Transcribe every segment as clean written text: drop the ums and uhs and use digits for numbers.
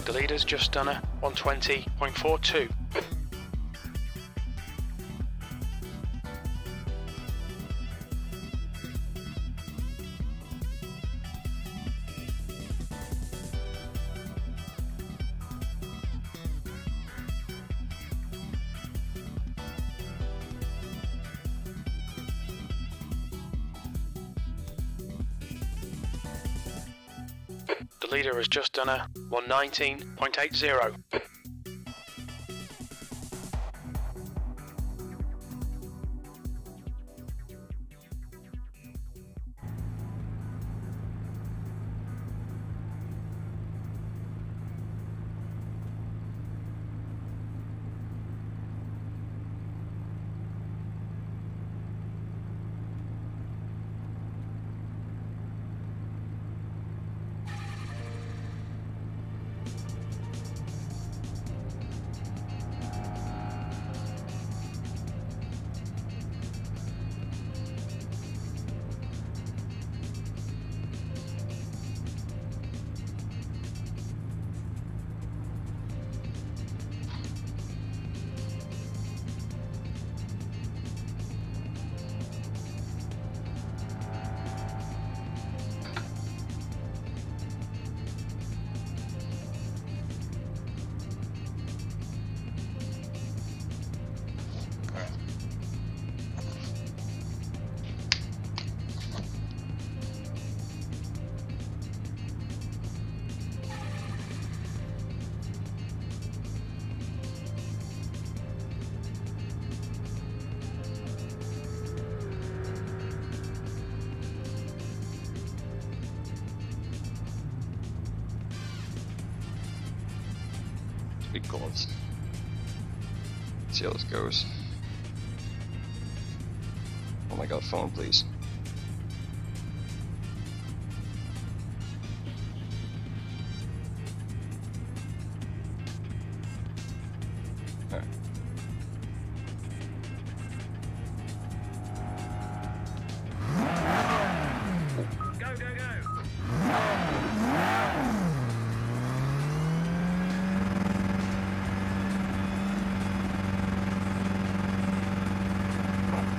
The leader's just done a 120.42. The leader has just done a 119.80. Big gods. Let's see how this goes. Oh my god, phone please. Alright. Go, go, go!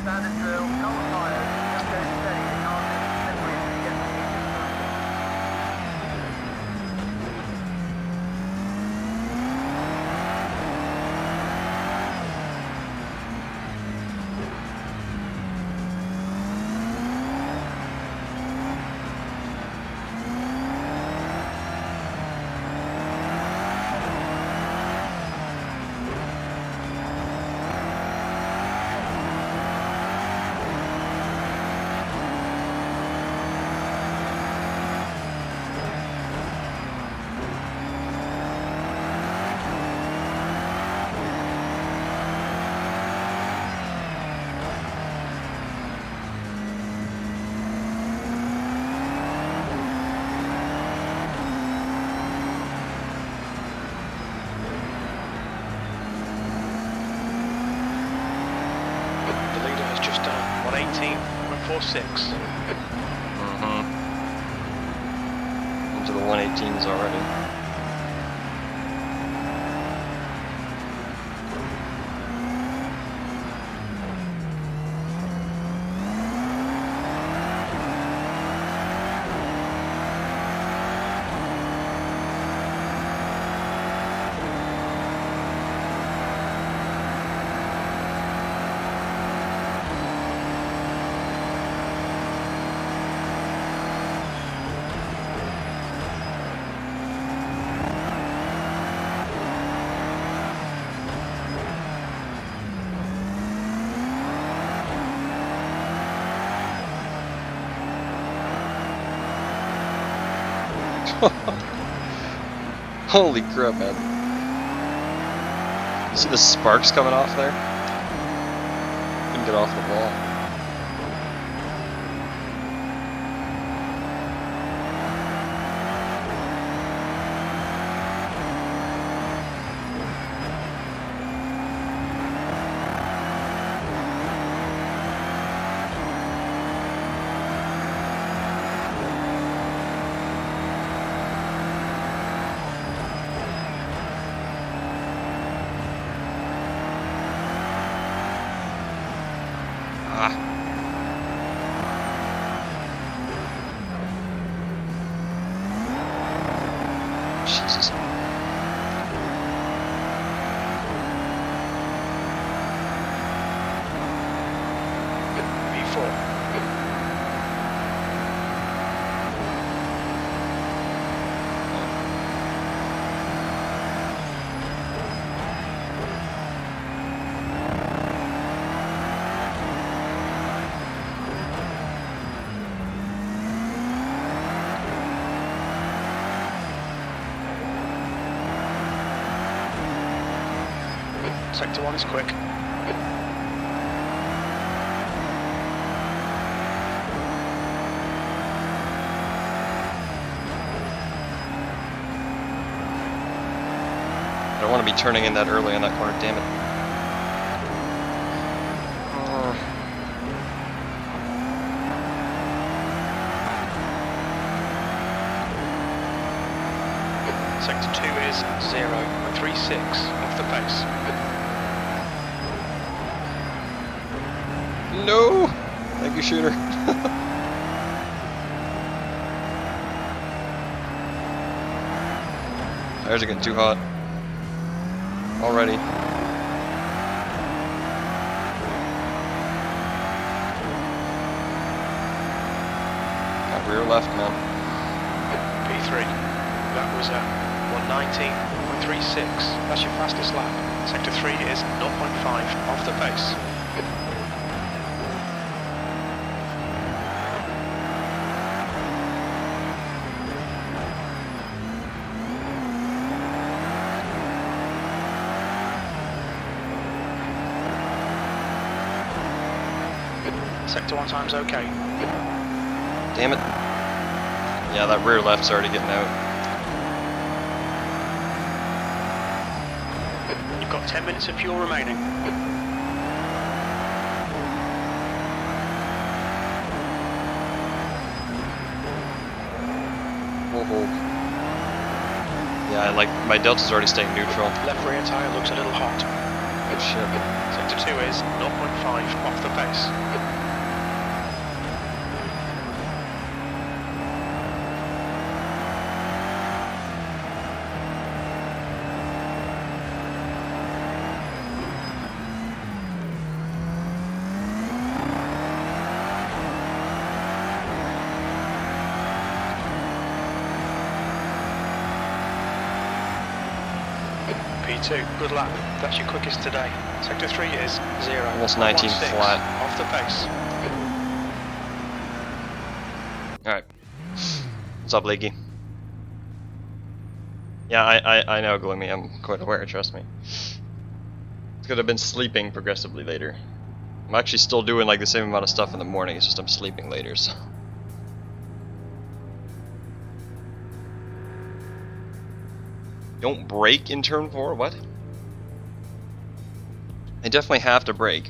Standard drill, cold tires, just go steady, it can't be slippery if you get the engine started. The leader has just done 118.46. Into the 118s already. Holy crap, man. You see the sparks coming off there? Couldn't get off the wall. Jesus. V4. Sector 1 is quick. I don't want to be turning in that early on that corner, damn it. Sector 2 is 0.36 off the pace. No! Thank you, shooter. Tires are getting too hot. Already. Got rear left, man. P3. That was 119.36. That's your fastest lap. Sector 3 is 0.5 off the pace. Sector 1 time's okay. Damn it. Yeah, that rear left's already getting out. You've got 10 minutes of fuel remaining. Whoa. Yeah, like my delta's already staying neutral. Left rear tyre looks a little hot. shit. Sector 2 is 0.5 off the pace. P2, good lap. That's your quickest today. Sector 3 is 0. Almost 19 flat. Off the pace. Alright. What's up, Leaky? Yeah, I know, Gloomy. I'm quite aware, trust me. It's because I've been sleeping progressively later. I'm actually still doing like the same amount of stuff in the morning, it's just I'm sleeping later, so. Don't brake in turn 4? What? I definitely have to brake.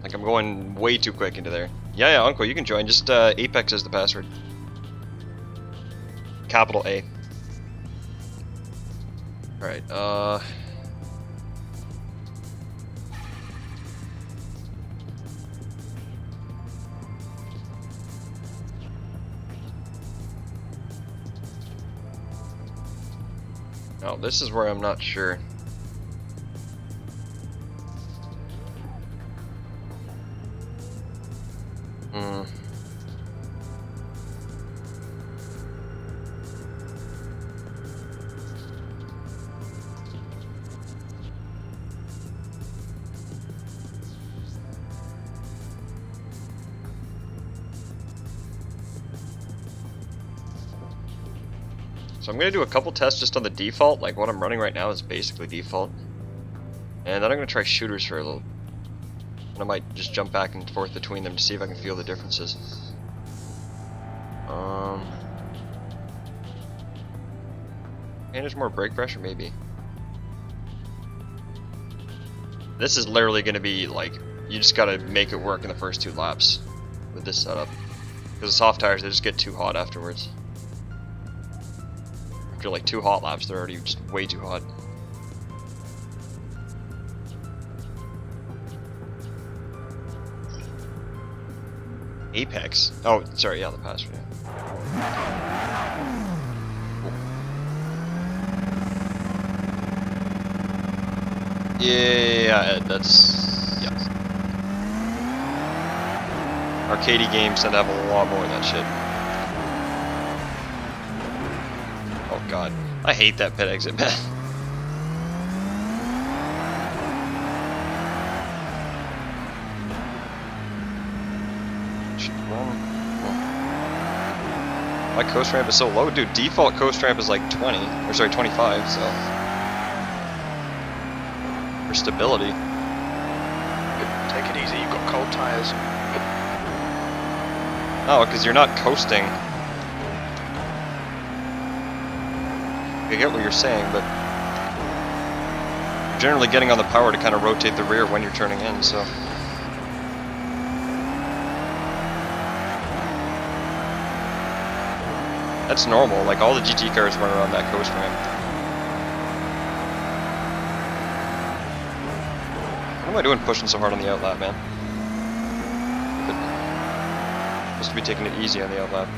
Like I'm going way too quick into there. Yeah, Uncle, you can join. Just Apex is the password. Capital A. Alright, oh, this is where I'm not sure. So I'm going to do a couple tests just on the default, like what I'm running right now is basically default. And then I'm going to try shooters for a little. And I might just jump back and forth between them to see if I can feel the differences. And there's more brake pressure, maybe. This is literally going to be like, you just got to make it work in the first 2 laps with this setup. Because the soft tires, they just get too hot afterwards. After like 2 hot laps, they're already just way too hot. Apex? Oh, sorry, yeah, the password. Yeah, that's... yeah. Arcadey games tend to have a lot more of that shit. Oh god. I hate that pit exit, man. My coast ramp is so low, dude. Default coast ramp is like 20, or sorry, 25, so. For stability. Take it easy, you've got cold tires. No, because you're not coasting. I get what you're saying, but you're generally getting on the power to kind of rotate the rear when you're turning in, so. That's normal, like all the GT cars run around that coast ramp. What am I doing pushing so hard on the outlap, man? Supposed to be taking it easy on the outlap.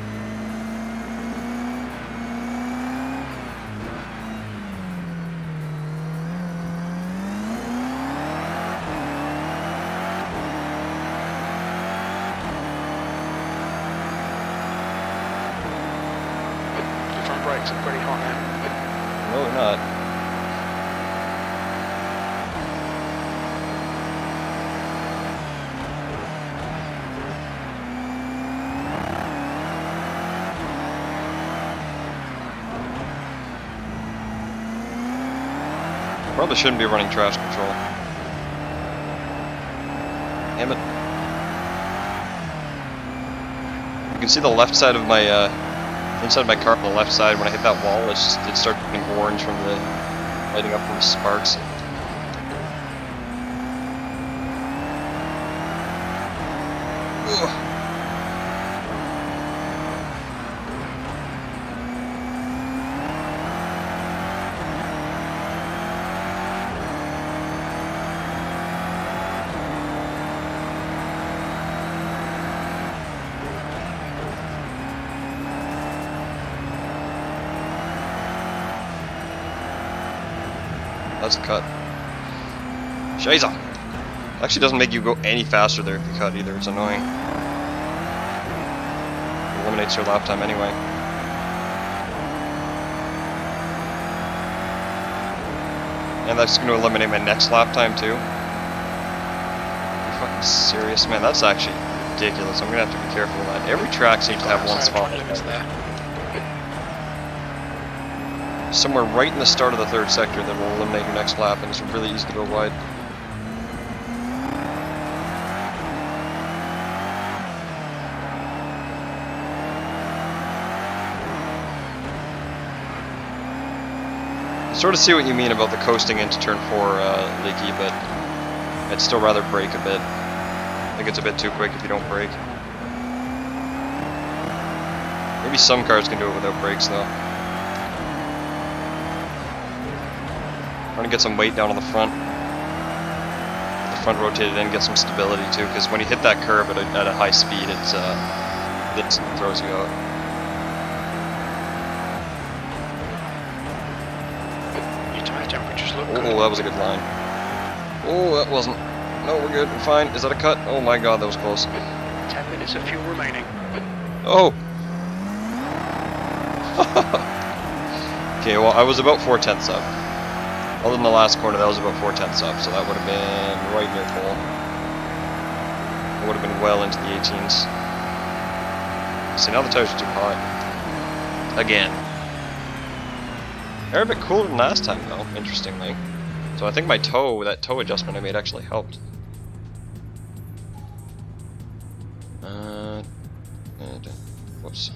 Brakes are pretty hot now. No, they're not. Probably shouldn't be running trash control. Damn it. You can see the left side of my inside my car on the left side, when I hit that wall, it started getting orange from the lighting up from the sparks. Ugh. That's a cut. Shiza! Actually doesn't make you go any faster there if you cut either, it's annoying. It eliminates your lap time anyway. And that's going to eliminate my next lap time too. Are you fucking serious? Man, that's actually ridiculous. I'm going to have to be careful of that. Every track seems to have one spot limits there. somewhere right in the start of the third sector that will eliminate your next lap, and it's really easy to go wide. I sort of see what you mean about the coasting into turn 4, Leaky, but I'd still rather brake a bit. I think it's a bit too quick if you don't brake. Maybe some cars can do it without brakes though. I'm trying to get some weight down on the front. Get the front rotated in, get some stability too, because when you hit that curve at a high speed, it throws you out. Your tyre temperatures look good. Oh, that was a good line. Oh, that wasn't. No, we're good. We're fine. Is that a cut? Oh my god, that was close. 10 minutes of fuel remaining. Oh! Okay, well, I was about 4/10 up. Other than the last corner, that was about 4/10 up, so that would have been right near pole. It would have been well into the 18s. See, now the tires are too hot. Again. They're a bit cooler than last time, though, interestingly. So I think my that toe adjustment I made actually helped. Whoops.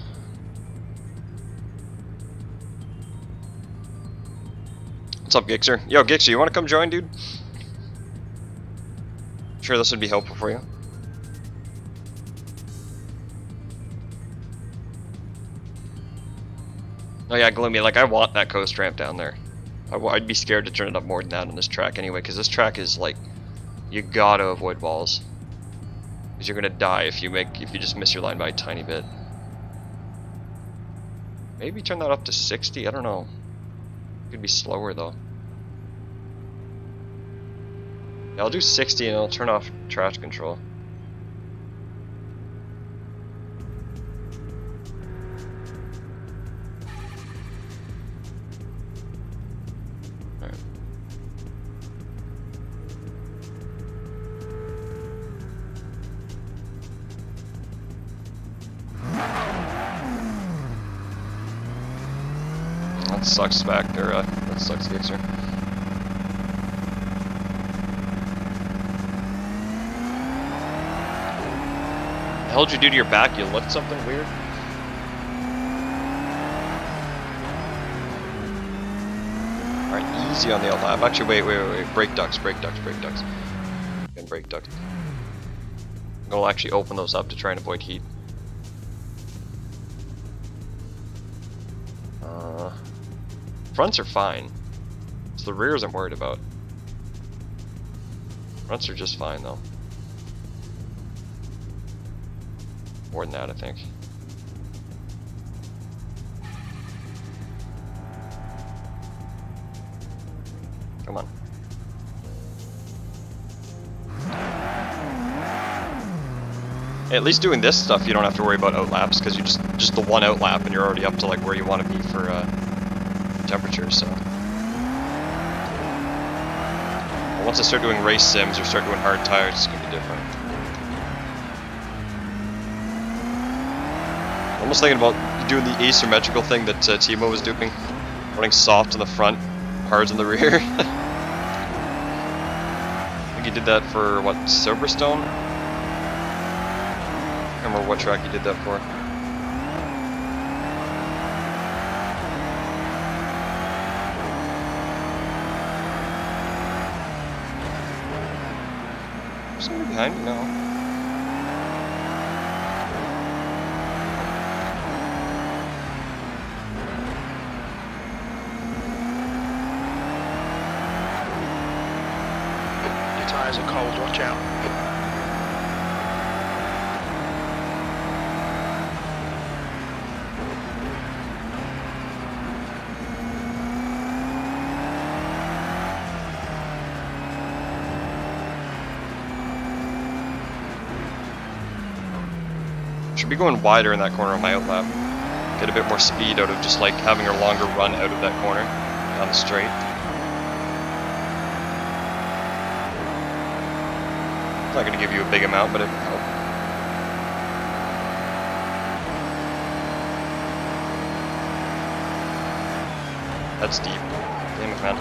What's up, Gixxer? Yo, Gixxer, you want to come join, dude? Sure, this would be helpful for you. Oh yeah, Gloomy, like, I want that coast ramp down there. I'd be scared to turn it up more than that on this track anyway, because this track is, like, you gotta avoid walls. Because you're gonna die if you just miss your line by a tiny bit. Maybe turn that up to 60, I don't know. It could be slower though. Yeah, I'll do 60 and I'll turn off traction control. Alright. That sucks back there, that sucks, Gixxer. The hell did you do to your back? You lift something weird? Alright, easy on the out lap. Actually, wait. Brake ducts. And brake ducts. I'm gonna actually open those up to try and avoid heat. Fronts are fine. It's the rears I'm worried about. Fronts are just fine though. More than that, I think. Come on. At least doing this stuff, you don't have to worry about outlaps, because you just the one outlap and you're already up to like where you want to be for temperature. So once I start doing race sims or start doing hard tires, it's gonna be different. Almost thinking about doing the asymmetrical thing that Timo was doing, running soft in the front, hard in the rear. I think he did that for what, Silverstone? I can't remember what track he did that for. Somebody behind me now. Your tyres are cold, watch out. Should be going wider in that corner on my outlap. Get a bit more speed out of just like having a longer run out of that corner down the straight. It's not going to give you a big amount, but it will help. That's deep. Damn it, man.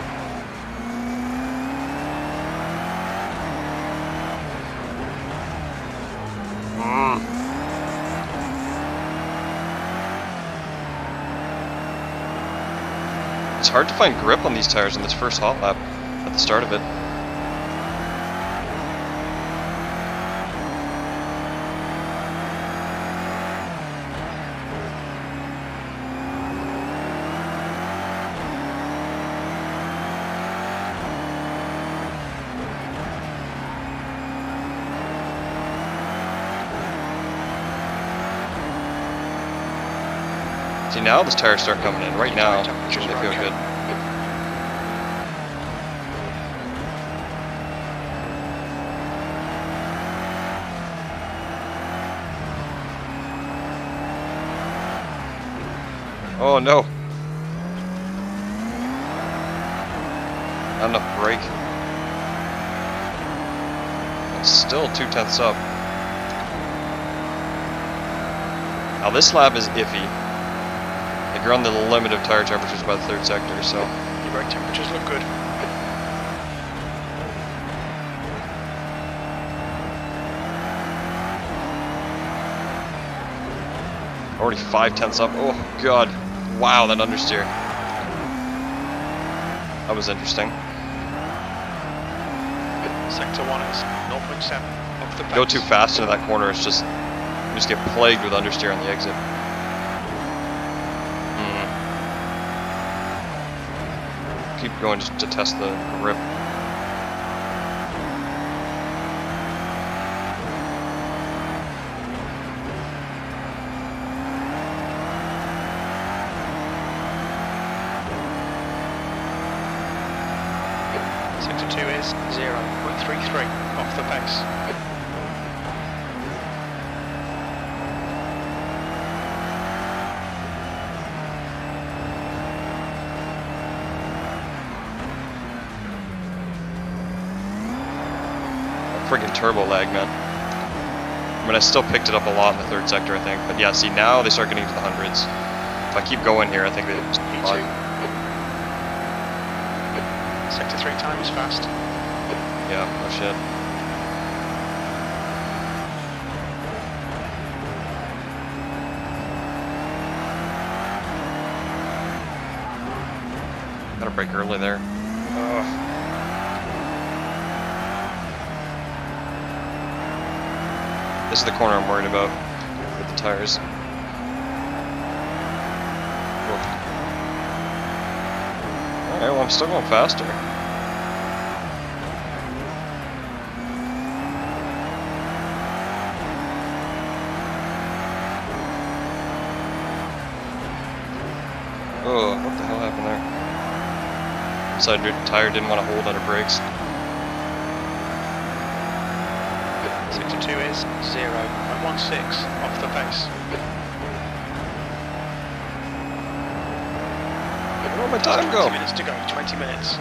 It's hard to find grip on these tires on this first hot lap at the start of it. See, now those tires start coming in. Right now, they feel good. Oh no! Not enough brake. It's still 2/10 up. Now this lap is iffy. You're on the limit of tire temperatures by the third sector, so Your brake temperatures look good. already 5/10 up. Oh god, wow, that understeer. That was interesting. Sector 1 is 0.7 off the pace. Go too fast into that corner, it's just you just get plagued with understeer on the exit. Keep going just to test the grip. Sector 2 is 0.33 off the pace. Friggin' turbo lag, man. I mean, I still picked it up a lot in the third sector, I think. But yeah, see, now they start getting to the hundreds. If I keep going here, I think they just E2. Sector 3 time is fast. Yeah, no shit. Gotta brake early there. Ugh. This is the corner I'm worried about with the tires. Alright, well I'm still going faster. Oh, what the hell happened there? Side tire didn't want to hold under brakes. Sector 2 is 0.16 off the pace. Where'd my time go? 20 minutes to go, 20 minutes.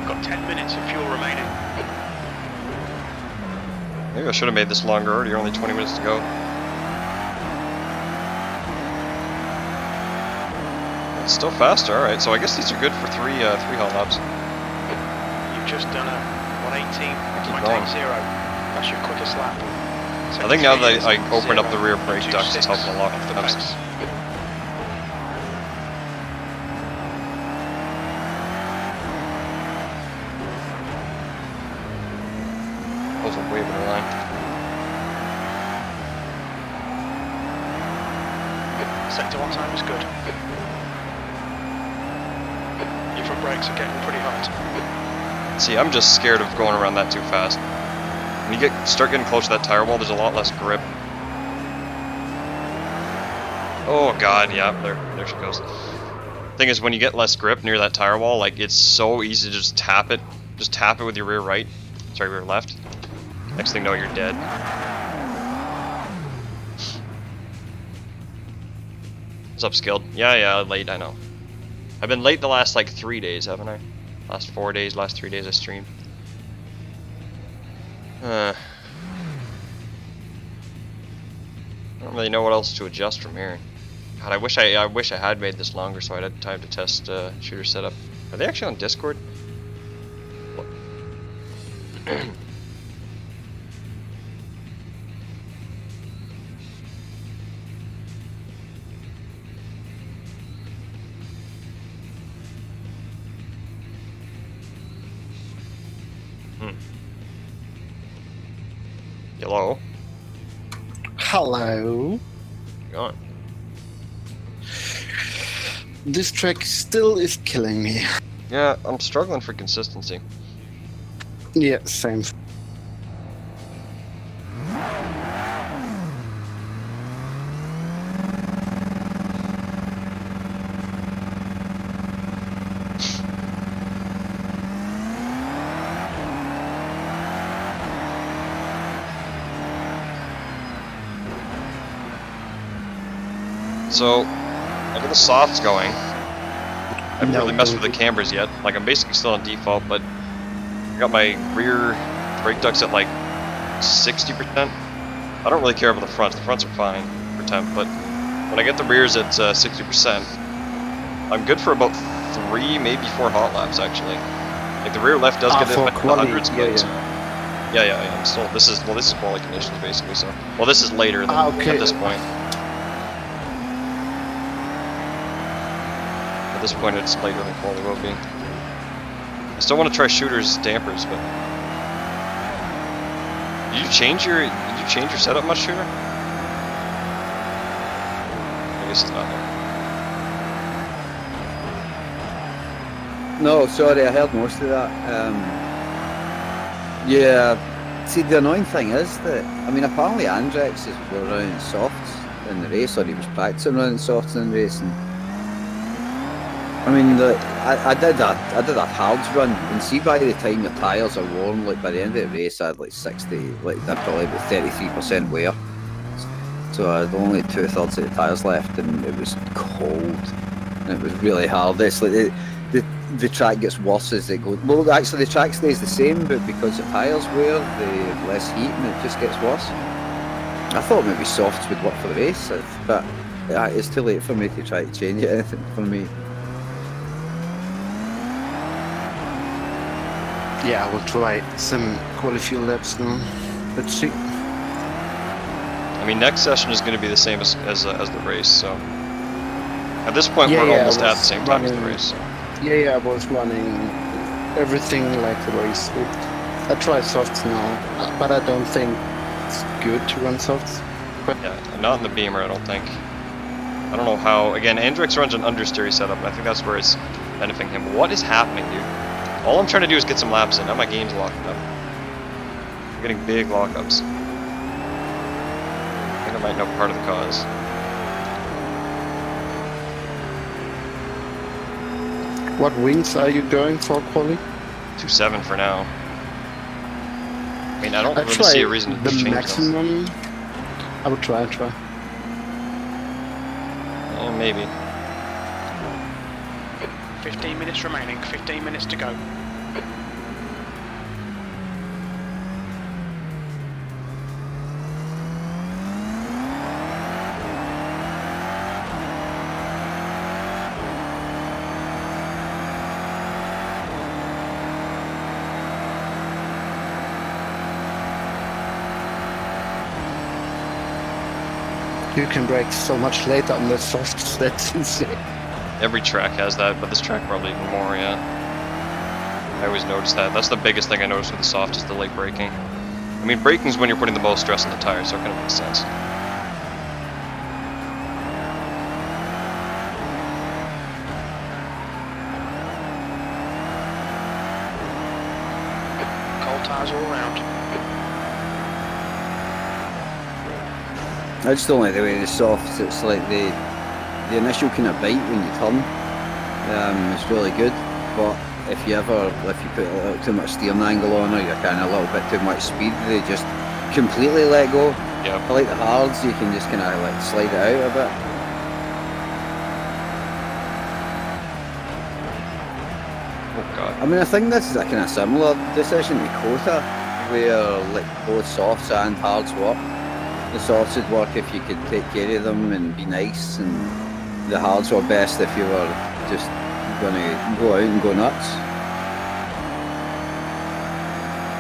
Got 10 minutes of fuel remaining. Maybe I should have made this longer earlier, only 20 minutes to go. It's still faster, alright, so I guess these are good for three hot laps. You've just done a 118.80. That's your quickest lap. I think now that I opened up the rear brake ducts, it's helping a lot. Off the pace. That was a way better line. Sector 1 time is good. Your front brakes are getting pretty hot. See, I'm just scared of going around that too fast. When you start getting close to that tire wall, there's a lot less grip. Oh god, yeah, there she goes. Thing is, when you get less grip near that tire wall, like it's so easy to just tap it with your rear right, sorry, rear left. Next thing you know, you're dead. What's up, Skilled? Yeah, late, I know. I've been late the last, like, 3 days, haven't I? Last 4 days, last 3 days I streamed. I don't really know what else to adjust from here. God, I wish I had made this longer so I'd had time to test shooter setup. Are they actually on Discord? Hello. Hello. Gone. This track still is killing me. Yeah, I'm struggling for consistency. Yeah, same. So, I got the softs going. I haven't really messed with the cambers yet. Like, I'm basically still on default, but I got my rear brake ducts at like 60%. I don't really care about the fronts. The fronts are fine for temp, but when I get the rears at 60%, I'm good for about 3, maybe 4 hot laps actually. Like the rear left does get it at the hundreds, but yeah. I'm still. This is quali conditions basically. So, well, this is later than at this point. At this point, it's later than quali will be. I still want to try shooters dampers, but did you change your setup much, shooter? I guess it's not there. No, sorry, I heard most of that. Yeah, see, the annoying thing is that, I mean, apparently Andrex were running softs in the race, or he was practicing running softs in the race, and I mean, I did a hards run, and see, by the time your tyres are warm, like by the end of the race, I had like 60, like they're probably about 33% wear. So I had only 2/3 of the tyres left, and it was cold, and it was really hard. It's like the track gets worse as they go. Well, actually, the track stays the same, but because the tyres wear, they have less heat, and it just gets worse. I thought maybe softs would work for the race, but it's too late for me to try to change anything for me. Yeah, I will try some quality laps now. Let's see. I mean, next session is going to be the same as the race, so at this point we're almost at the same time as the race. So. Yeah, I was running everything like the race. I try softs now, but I don't think it's good to run softs. But yeah, not in the Beamer, I don't think. I don't know how. Again, Andrex runs an understeer setup, and I think that's where it's benefiting him. What is happening, dude? All I'm trying to do is get some laps in. Now my game's locked up. I'm getting big lockups. I think I might know part of the cause. what wings are you going for, quali? 2.7 for now. I mean, I don't really see a reason to the change maximum. I would try. Maybe. 15 minutes remaining, 15 minutes to go. You can brake so much later on the softs, that's insane. Every track has that, but this track probably even more, yeah. I always notice that. That's the biggest thing I notice with the soft is the late braking. I mean, braking is when you're putting the most stress on the tires, so it kind of makes sense. Cold tires all around. I just don't like the way the softs, it's like the initial kind of bite when you turn is really good, but if you put a little too much steering angle on, or you're kind of a little bit too much speed, they just completely let go. Yeah. I like the hards, you can just kind of like slide it out a bit. I mean, I think this is a kind of similar decision to Kota, where like both softs and hards work. The softs would work if you could take care of them and be nice, and the hards were best if you were just going to go out and go nuts.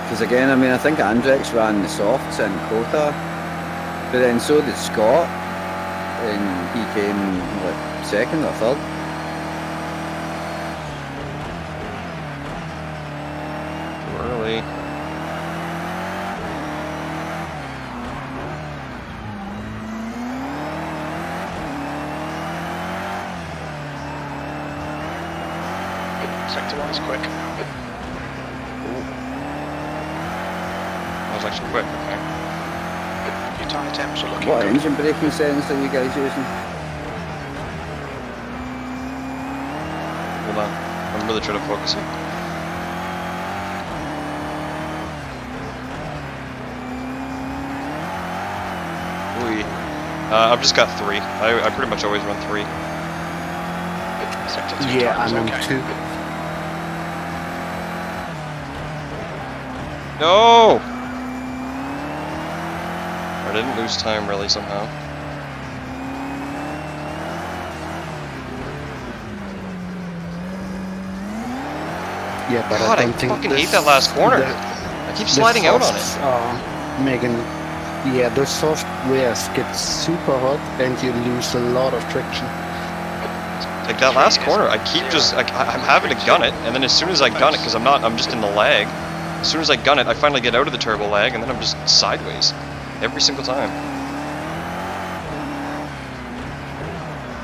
Because again, I mean, I think Andrex ran the softs in Kota, but then so did Scott, and he came like second or third. Too early. Sector 1 is quick. That was actually quick, okay. Your tyre temps are looking What good. engine braking settings are you guys using? Hold on. I'm really trying to focus here. I've just got 3. I pretty much always run 3. Sector 2 Yeah, time is I'm on okay. 2. No! I didn't lose time really somehow. Yeah, but God, I I don't think fucking hate that last corner. I keep sliding out on it. Megan, yeah, the softwares get super hot and you lose a lot of traction. Like that last corner, I keep just, I'm having to gun it, and then as soon as I gun it, because I'm just in the lag, as soon as I gun it, I finally get out of the turbo lag, and then I'm just sideways. Every single time.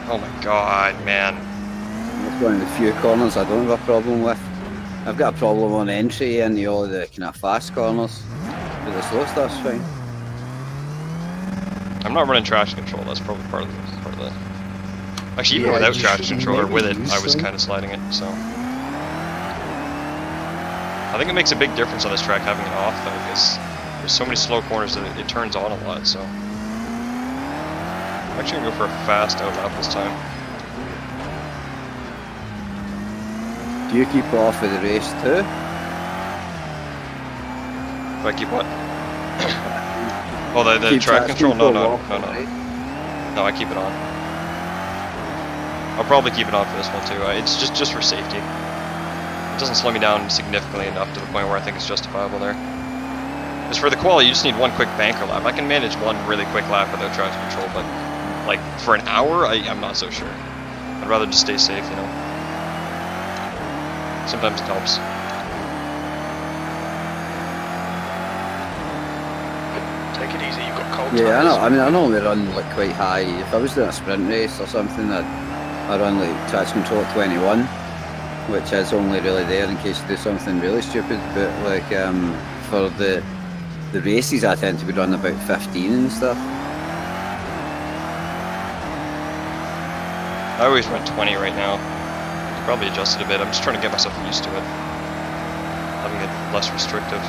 Oh my god, man. That's one of the few corners I don't have a problem with. I've got a problem on entry and all the kind of fast corners, but the slow stuff's fine. I'm not running traction control, that's probably part of the... Actually, even Yeah, without you traction should control, or with it, maybe I was use kind of sliding it, so... I think it makes a big difference on this track having it off, though, because there's so many slow corners that it turns on a lot, so... I'm actually gonna go for a fast out lap this time. Do you keep off of the race too? Do I keep what? Oh, the Keep track control? No, off, right? No, I keep it on. I'll probably keep it on for this one too. It's just for safety. It doesn't slow me down significantly enough to the point where I think it's justifiable there. Because for the quali, you just need one quick banker lap. I can manage one really quick lap without traction control, but like for an hour, I'm not so sure. I'd rather just stay safe, you know. Sometimes it helps. Take it easy, you've got cold Yeah, I tires. know. I mean, I normally run like quite high. If I was doing a sprint race or something, I run like traction control at 21, which is only really there in case you do something really stupid. But like for the races, I tend to be running about 15 and stuff. I always run 20 right now. Probably adjust it a bit. I'm just trying to get myself used to it. Having it less restrictive.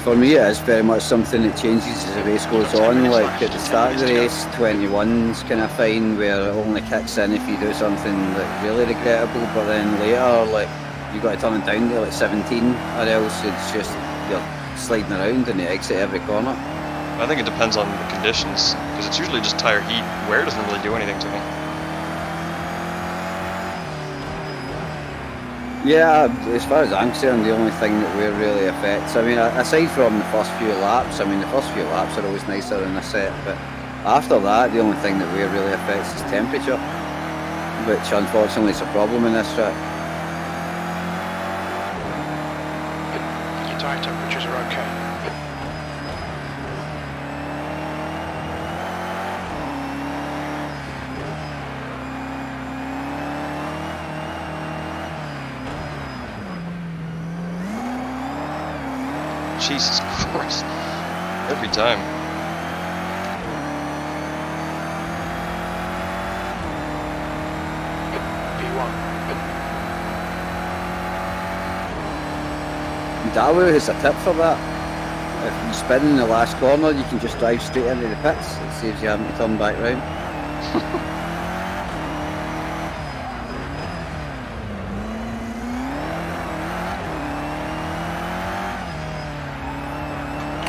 For me, it is very much something that changes as the race goes on. Like at the start of the race, 21's kind of fine, where it only kicks in if you do something like really regrettable. But then later, like you got to turn it down to like 17, or else it's just you're sliding around and you exit every corner. I think it depends on the conditions, because it's usually just tire heat. Wear doesn't really do anything to me. Yeah, as far as I'm concerned, the only thing that wear really affects, I mean, aside from the first few laps, I mean, the first few laps are always nicer in a set, but after that, the only thing that wear really affects is temperature, which unfortunately is a problem in this track. Your tyre temperatures are okay. Jesus Christ. Every time. P1. Dawu has a tip for that. if you spin in the last corner, you can just drive straight into the pits. It saves you having to turn back round.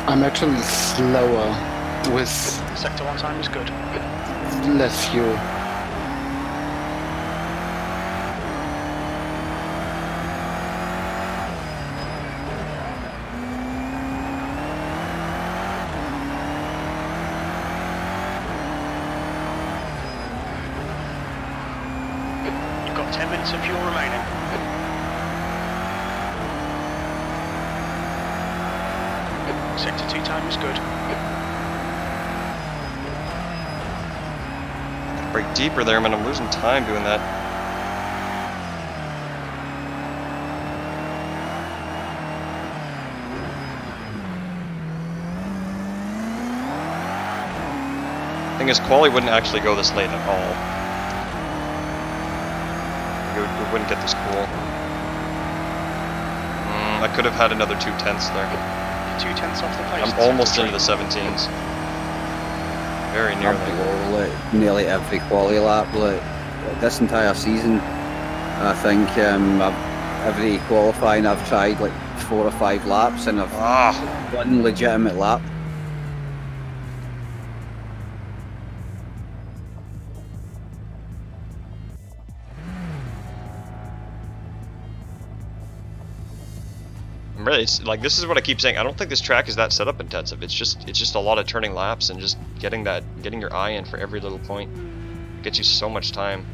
I'm actually slower with Sector 1 time is good. less fuel. You've got 10 minutes of fuel remaining. Sector 2 time is good. Break deeper there, man. I'm losing time doing that. Thing is, quali wouldn't actually go this late at all. We wouldn't get this cool. I could have had another 2 tenths there. 2 tenths off the pace. I'm almost into the 17s. Very nearly. Like, nearly every quali lap. Like, this entire season, I think every qualifying I've tried like 4 or 5 laps, and I've one legitimate lap. Really, it's like, this is what I keep saying. I don't think this track is that setup intensive. It's just a lot of turning laps and just getting your eye in for every little point. It gets you so much time.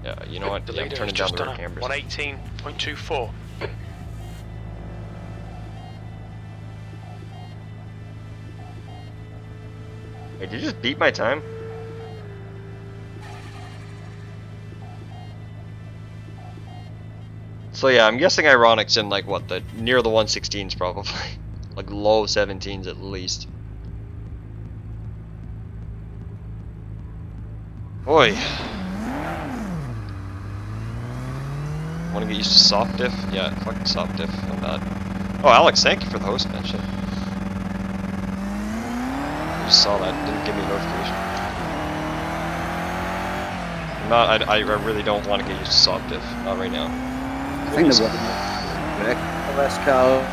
Yeah, you know what? Yeah, I'm turning down the rear cameras. 118.24. Hey, did you just beat my time? So yeah, I'm guessing Ironic's in like what, near the 116s probably. Like low 17s at least. Boy. Wanna get used to soft diff? Yeah, fucking soft diff. I'm not. Oh, Alex, thank you for the host mention. I just saw that, didn't give me a notification. I really don't want to get used to soft diff, not right now. I think the less car.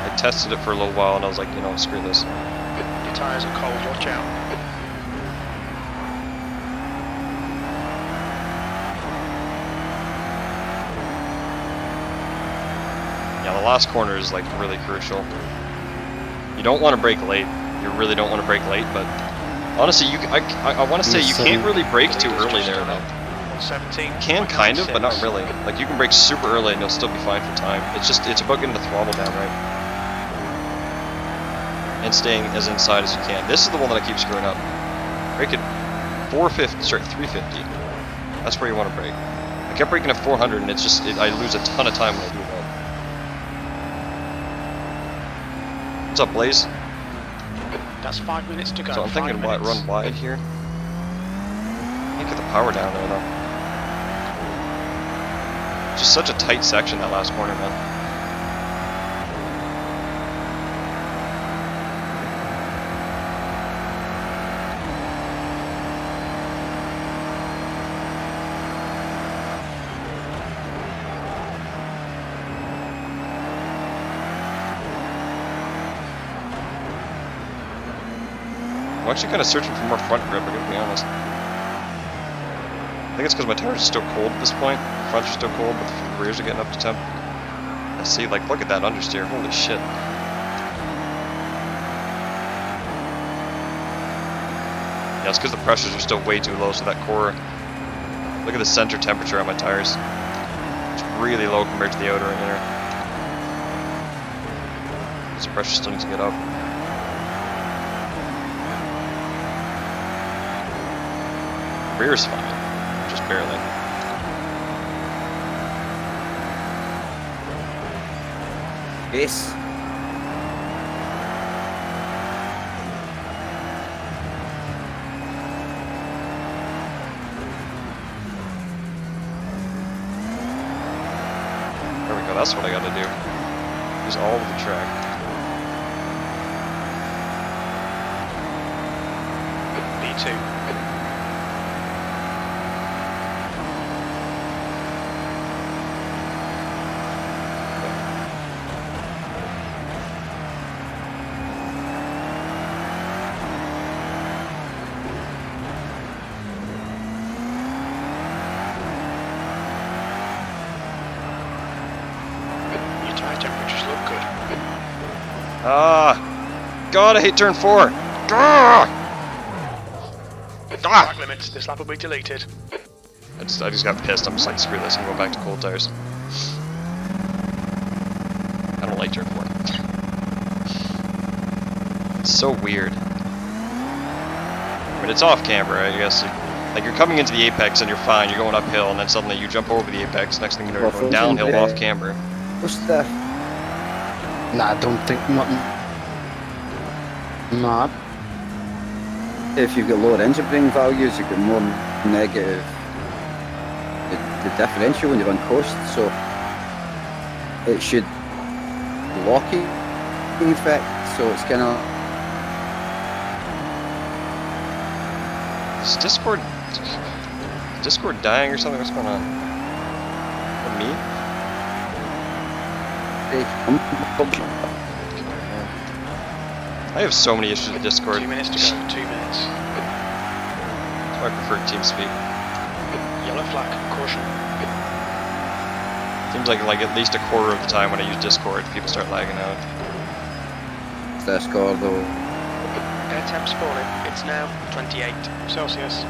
I tested it for a little while and I was like, you know, screw this. Your tyres are cold, watch out. Yeah, the last corner is like really crucial. You don't want to brake late. You really don't want to brake late, but honestly, I want to say you can't really brake too early there though. 117. You can kind of, but not really. Like you can brake super early and you'll still be fine for time. It's about getting the throttle down right. And staying as inside as you can. This is the one that I keep screwing up. Brake at 450, sorry, 350. That's where you want to brake. I kept braking at 400 and I lose a ton of time when I do that. What's up, Blaze? That's 5 minutes to go. So I'm thinking run wide here. Can't get the power down there though. Just such a tight section that last corner, man. I'm actually kind of searching for more front grip, I gotta be honest. I think it's because my tires are still cold at this point. The fronts are still cold, but the rears are getting up to temp. I see, like, look at that understeer, holy shit. Yeah, it's because the pressures are still way too low, so that core... Look at the center temperature on my tires. It's really low compared to the outer and inner. The pressure still needs to get up. Rear is fine, just barely. Yes. that's what I gotta do. Use all of the track. B2. God, I hate turn 4. Track limits. This lap will be deleted. I just got pissed. I'm just like, screw this. I'm going back to cold tires. I don't like turn 4. It's so weird. I mean, it's off camber, I guess. Like, you're coming into the apex and you're fine. You're going uphill, and then suddenly you jump over the apex. Next thing you know, you're going downhill off camber. What's the... Nah, I don't think not. If you've got lower engine braking values, you've got more negative the differential when you run coast, so it should block it in effect, so it's kind of... Is Discord dying or something? What's going on? Or me? I have so many issues with Discord. 2 minutes to go, 2 minutes. That's why I prefer TeamSpeak. Yellow flag, caution. Seems like at least a quarter of the time when I use Discord, people start lagging out. Discord though. Air temp's falling. It's now 28 Celsius.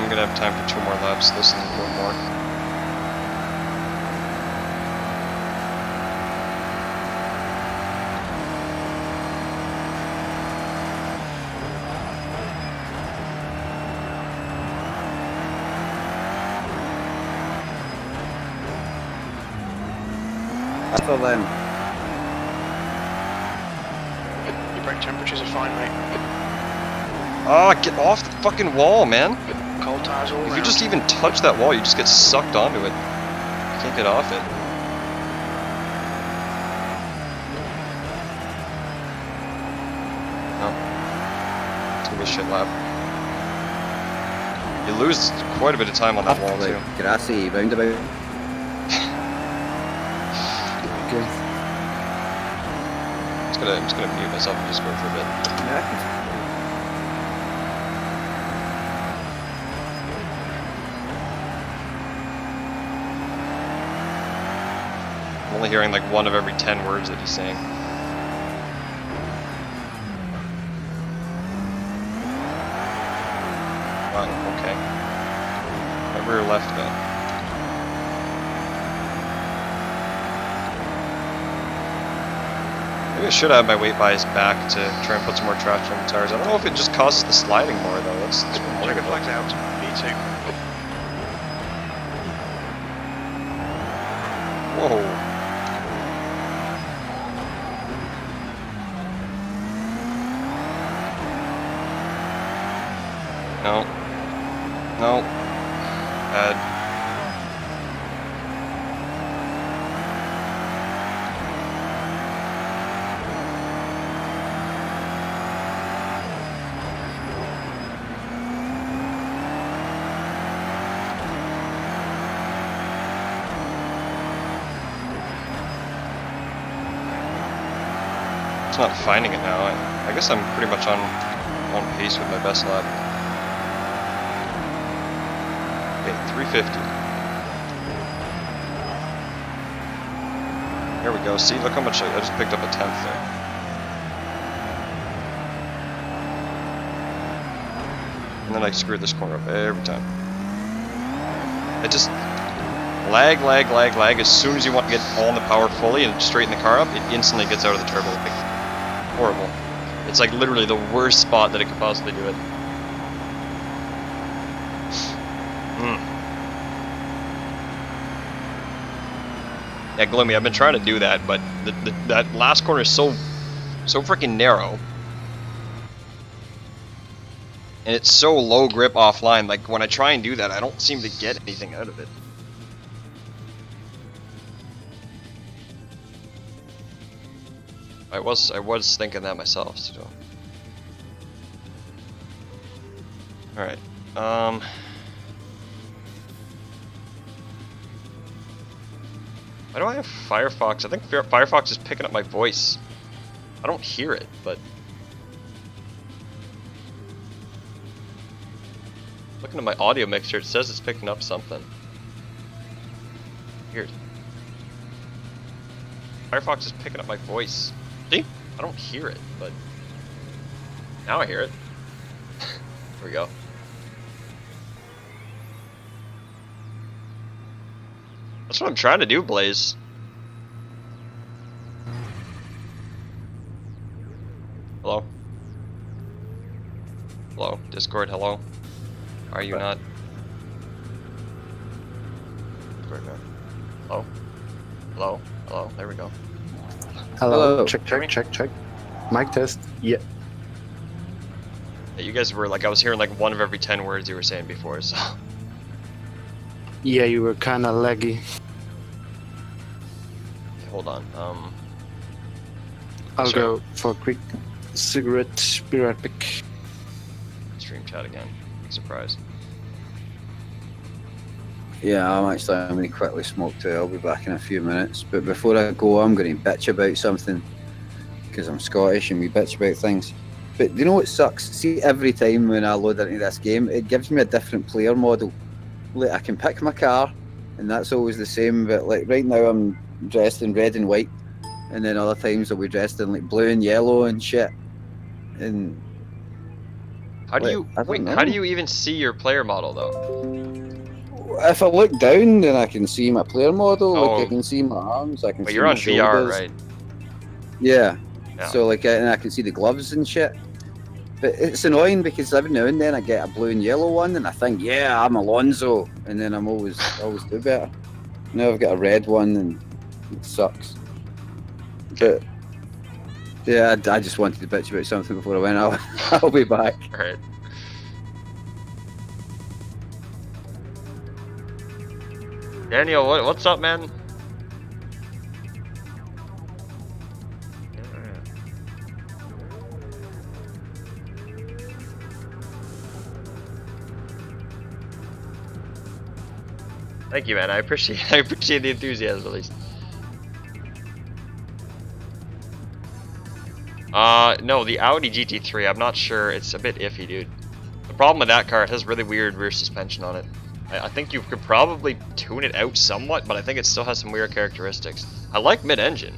I'm gonna have time for 2 more laps, this and 1 more. After them. Your brake temperatures are fine, mate. Ah, get off the fucking wall, man! Cold tires all If around. you just even touch that wall, you just get sucked onto it. You can't get off it. No. It's gonna be a shit lap. You lose quite a bit of time on that wall, too. Like grassy roundabout. Okay. I'm just gonna mute myself and just go for a bit. Yeah. I'm only hearing like 1 of every 10 words that he's saying. Wow, okay. My rear left go. Maybe I should have my weight bias back to try and put some more traction on the tires. I don't know if it just causes the sliding more though. That's what I'm Checker wondering flags about. out. B2. Whoa. No. No. Bad. It's not finding it now. I guess I'm pretty much on pace with my best lap. Okay, 350. Here we go. See, look how much I just picked up a 10th there. And then I screwed this corner up every time. It just lag. As soon as you want to get all the power fully and straighten the car up, it instantly gets out of the turbo. Like, horrible. It's like literally the worst spot that it could possibly do it. Yeah, Gloomy, I've been trying to do that, but that last corner is so freaking narrow. And it's so low grip offline, like when I try and do that, I don't seem to get anything out of it. I was thinking that myself, so. Alright, why do I have Firefox? I think Firefox is picking up my voice. I don't hear it, but... Looking at my audio mixer, it says it's picking up something. Weird. Firefox is picking up my voice. See? I don't hear it, but... Now I hear it. There we go. That's what I'm trying to do, Blaze. Hello? Hello? Discord, hello? Are you not? Discord, no. Hello? Hello? Hello? There we go. Hello. Check. Mic test. Yeah. Yeah, you guys were like, I was hearing like one of every 10 words you were saying before, so. Yeah, you were kind of laggy. Hold on. I'll sure. go for a quick cigarette. Be right back. Stream chat again. Surprise. Yeah, I'm going to quickly smoke too. I'll be back in a few minutes. But before I go, I'm going to bitch about something. Because I'm Scottish and we bitch about things. But do you know what sucks? See, every time when I load into this game, it gives me a different player model. Like, I can pick my car, and that's always the same. But like right now, I'm dressed in red and white. And then other times I'll be dressed in like blue and yellow and shit. And how do you how do you even see your player model though? If I look down, then I can see my player model. Oh. Like I can see my arms. I can. But see you're my on shoulders. VR, right? Yeah. Yeah. So like, and I can see the gloves and shit. But it's annoying because every now and then I get a blue and yellow one, and I think, yeah, I'm Alonso, and then I'm always do better. Now I've got a red one, and it sucks. But yeah, I just wanted to bitch about something before I went out. I'll be back. Alright. Daniel, what's up, man? Thank you, man. I appreciate the enthusiasm, at least. No, the Audi GT3, I'm not sure. It's a bit iffy, dude. The problem with that car, it has really weird rear suspension on it. I think you could probably tune it out somewhat, but I think it still has some weird characteristics. I like mid-engine.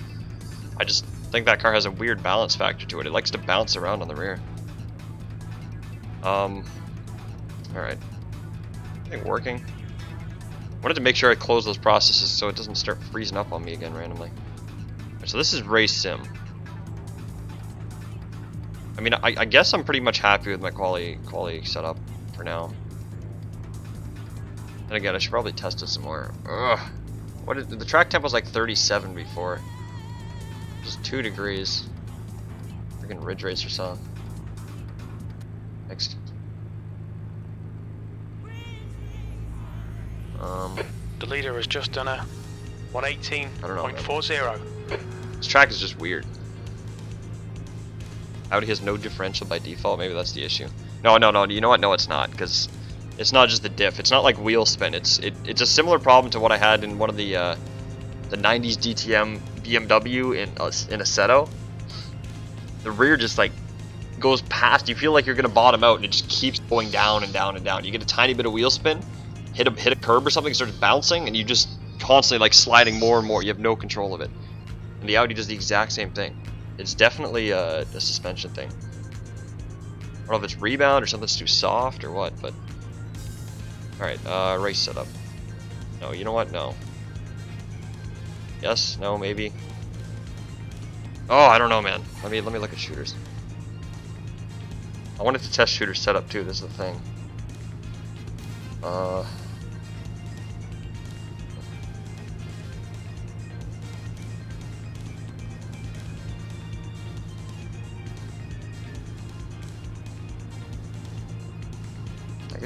I just think that car has a weird balance factor to it. It likes to bounce around on the rear. Alright. I think working. Wanted to make sure I close those processes so it doesn't start freezing up on me again randomly. Right, so this is race sim. I mean, I guess I'm pretty much happy with my quality setup for now. And again, I should probably test it some more. Ugh. The track temp was like 37 before. Just 2 degrees. Freaking Ridge Racer song. Next. The leader has just done a 118.40. This track is just weird. Audi has no differential by default. Maybe that's the issue. No. You know what? No, it's not, because it's not just the diff. It's not like wheel spin. It's a similar problem to what I had in one of the 90s DTM BMW in Assetto. The rear just like goes past. You feel like you're gonna bottom out, and it just keeps going down and down and down. You get a tiny bit of wheel spin, hit a curb or something, starts bouncing, and you just constantly like sliding more and more. You have no control of it. And the Audi does the exact same thing. It's definitely a suspension thing. I don't know if it's rebound or something's too soft or what, but alright, race setup. No, you know what? No. Yes, no, maybe. Oh, I don't know, man. Let me look at shooters. I wanted to test shooter setup too, this is the thing.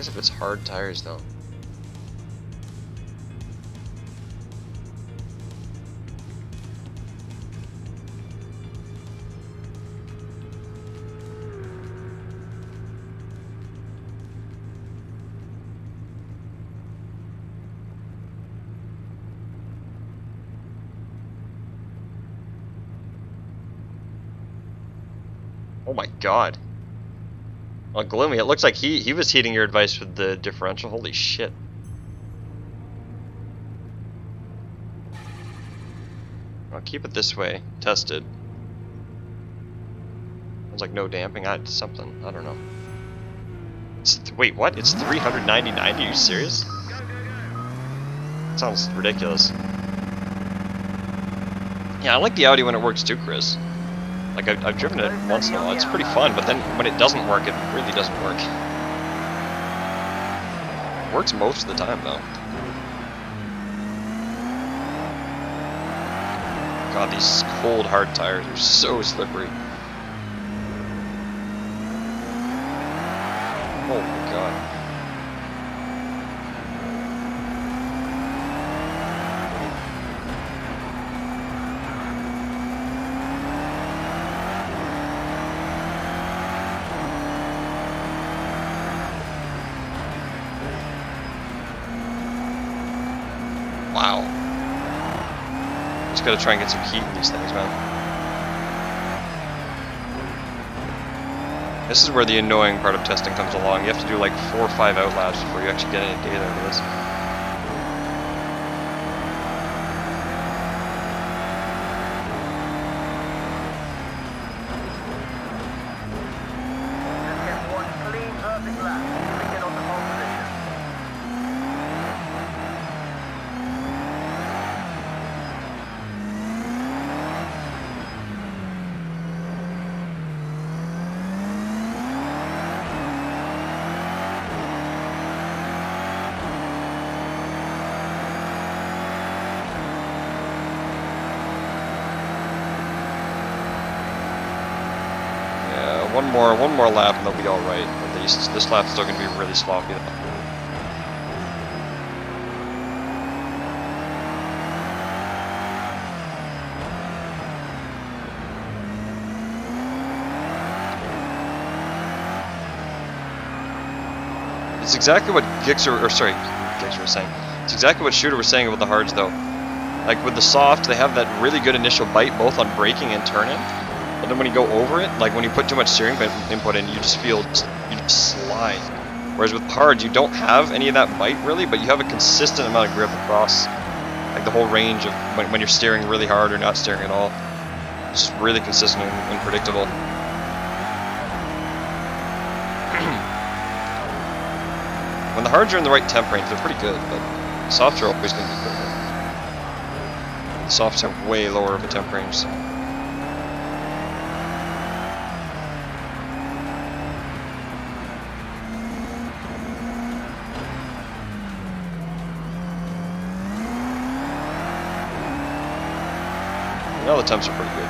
happens if it's hard tires though? Oh my god. Well, Gloomy, it looks like he was heeding your advice with the differential. Holy shit. I'll keep it this way. Test it. Sounds like no damping. It's something. I don't know. Wait, what? It's 399? Are you serious? That sounds ridiculous. Yeah, I like the Audi when it works too, Chris. Like, I've driven it once in a while, it's pretty fun, but then when it doesn't work, it really doesn't work. It works most of the time, though. God, these cold, hard tires are so slippery. Oh my god. Wow. Just gotta try and get some heat in these things, man. This is where the annoying part of testing comes along. You have to do like 4 or 5 outlaps before you actually get any data out of this. Just get one clean, perfect lap. We get on the pole position. One more lap and they'll be alright, at least. This lap's still gonna be really sloppy though. It's exactly what Gixxer was saying. It's exactly what Shooter was saying about the hards though. Like with the soft, they have that really good initial bite both on braking and turning. But then when you go over it, like when you put too much steering input in, you just slide. Whereas with hard, you don't have any of that bite really, but you have a consistent amount of grip across like the whole range of when you're steering really hard or not steering at all. It's just really consistent and predictable. When the hards are in the right temp range, they're pretty good, but the softs are always going to be good. The softs have way lower of a temp range. So. Now the temps are pretty good.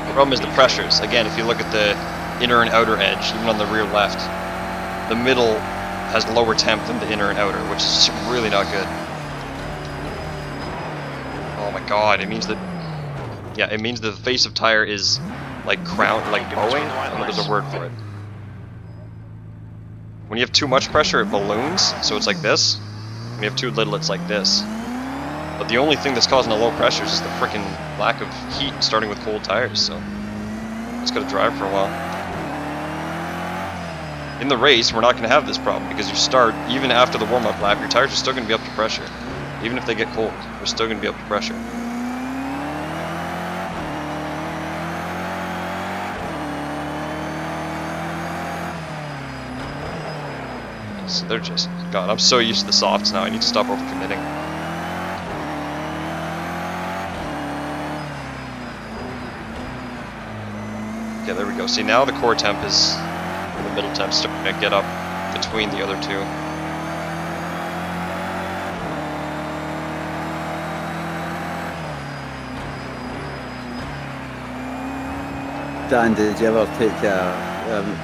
The problem is the pressures. Again, if you look at the inner and outer edge, even on the rear left, the middle has lower temp than the inner and outer, which is really not good. Oh my god, it means that... Yeah, it means the face of tire is like crown, like bowing. I don't know if there's a word for it. When you have too much pressure, it balloons, so it's like this. When you have too little, it's like this. But the only thing that's causing the low pressures is the frickin' lack of heat starting with cold tires, so it's gotta drive for a while. In the race, we're not gonna have this problem because you start, even after the warm-up lap, your tires are still gonna be up to pressure. Even if they get cold, they're still gonna be up to pressure. So they're just, God, I'm so used to the softs now, I need to stop overcommitting. Okay, there we go. See, now the core temp is, the middle temp starting to get up between the other two. Dan, did you ever take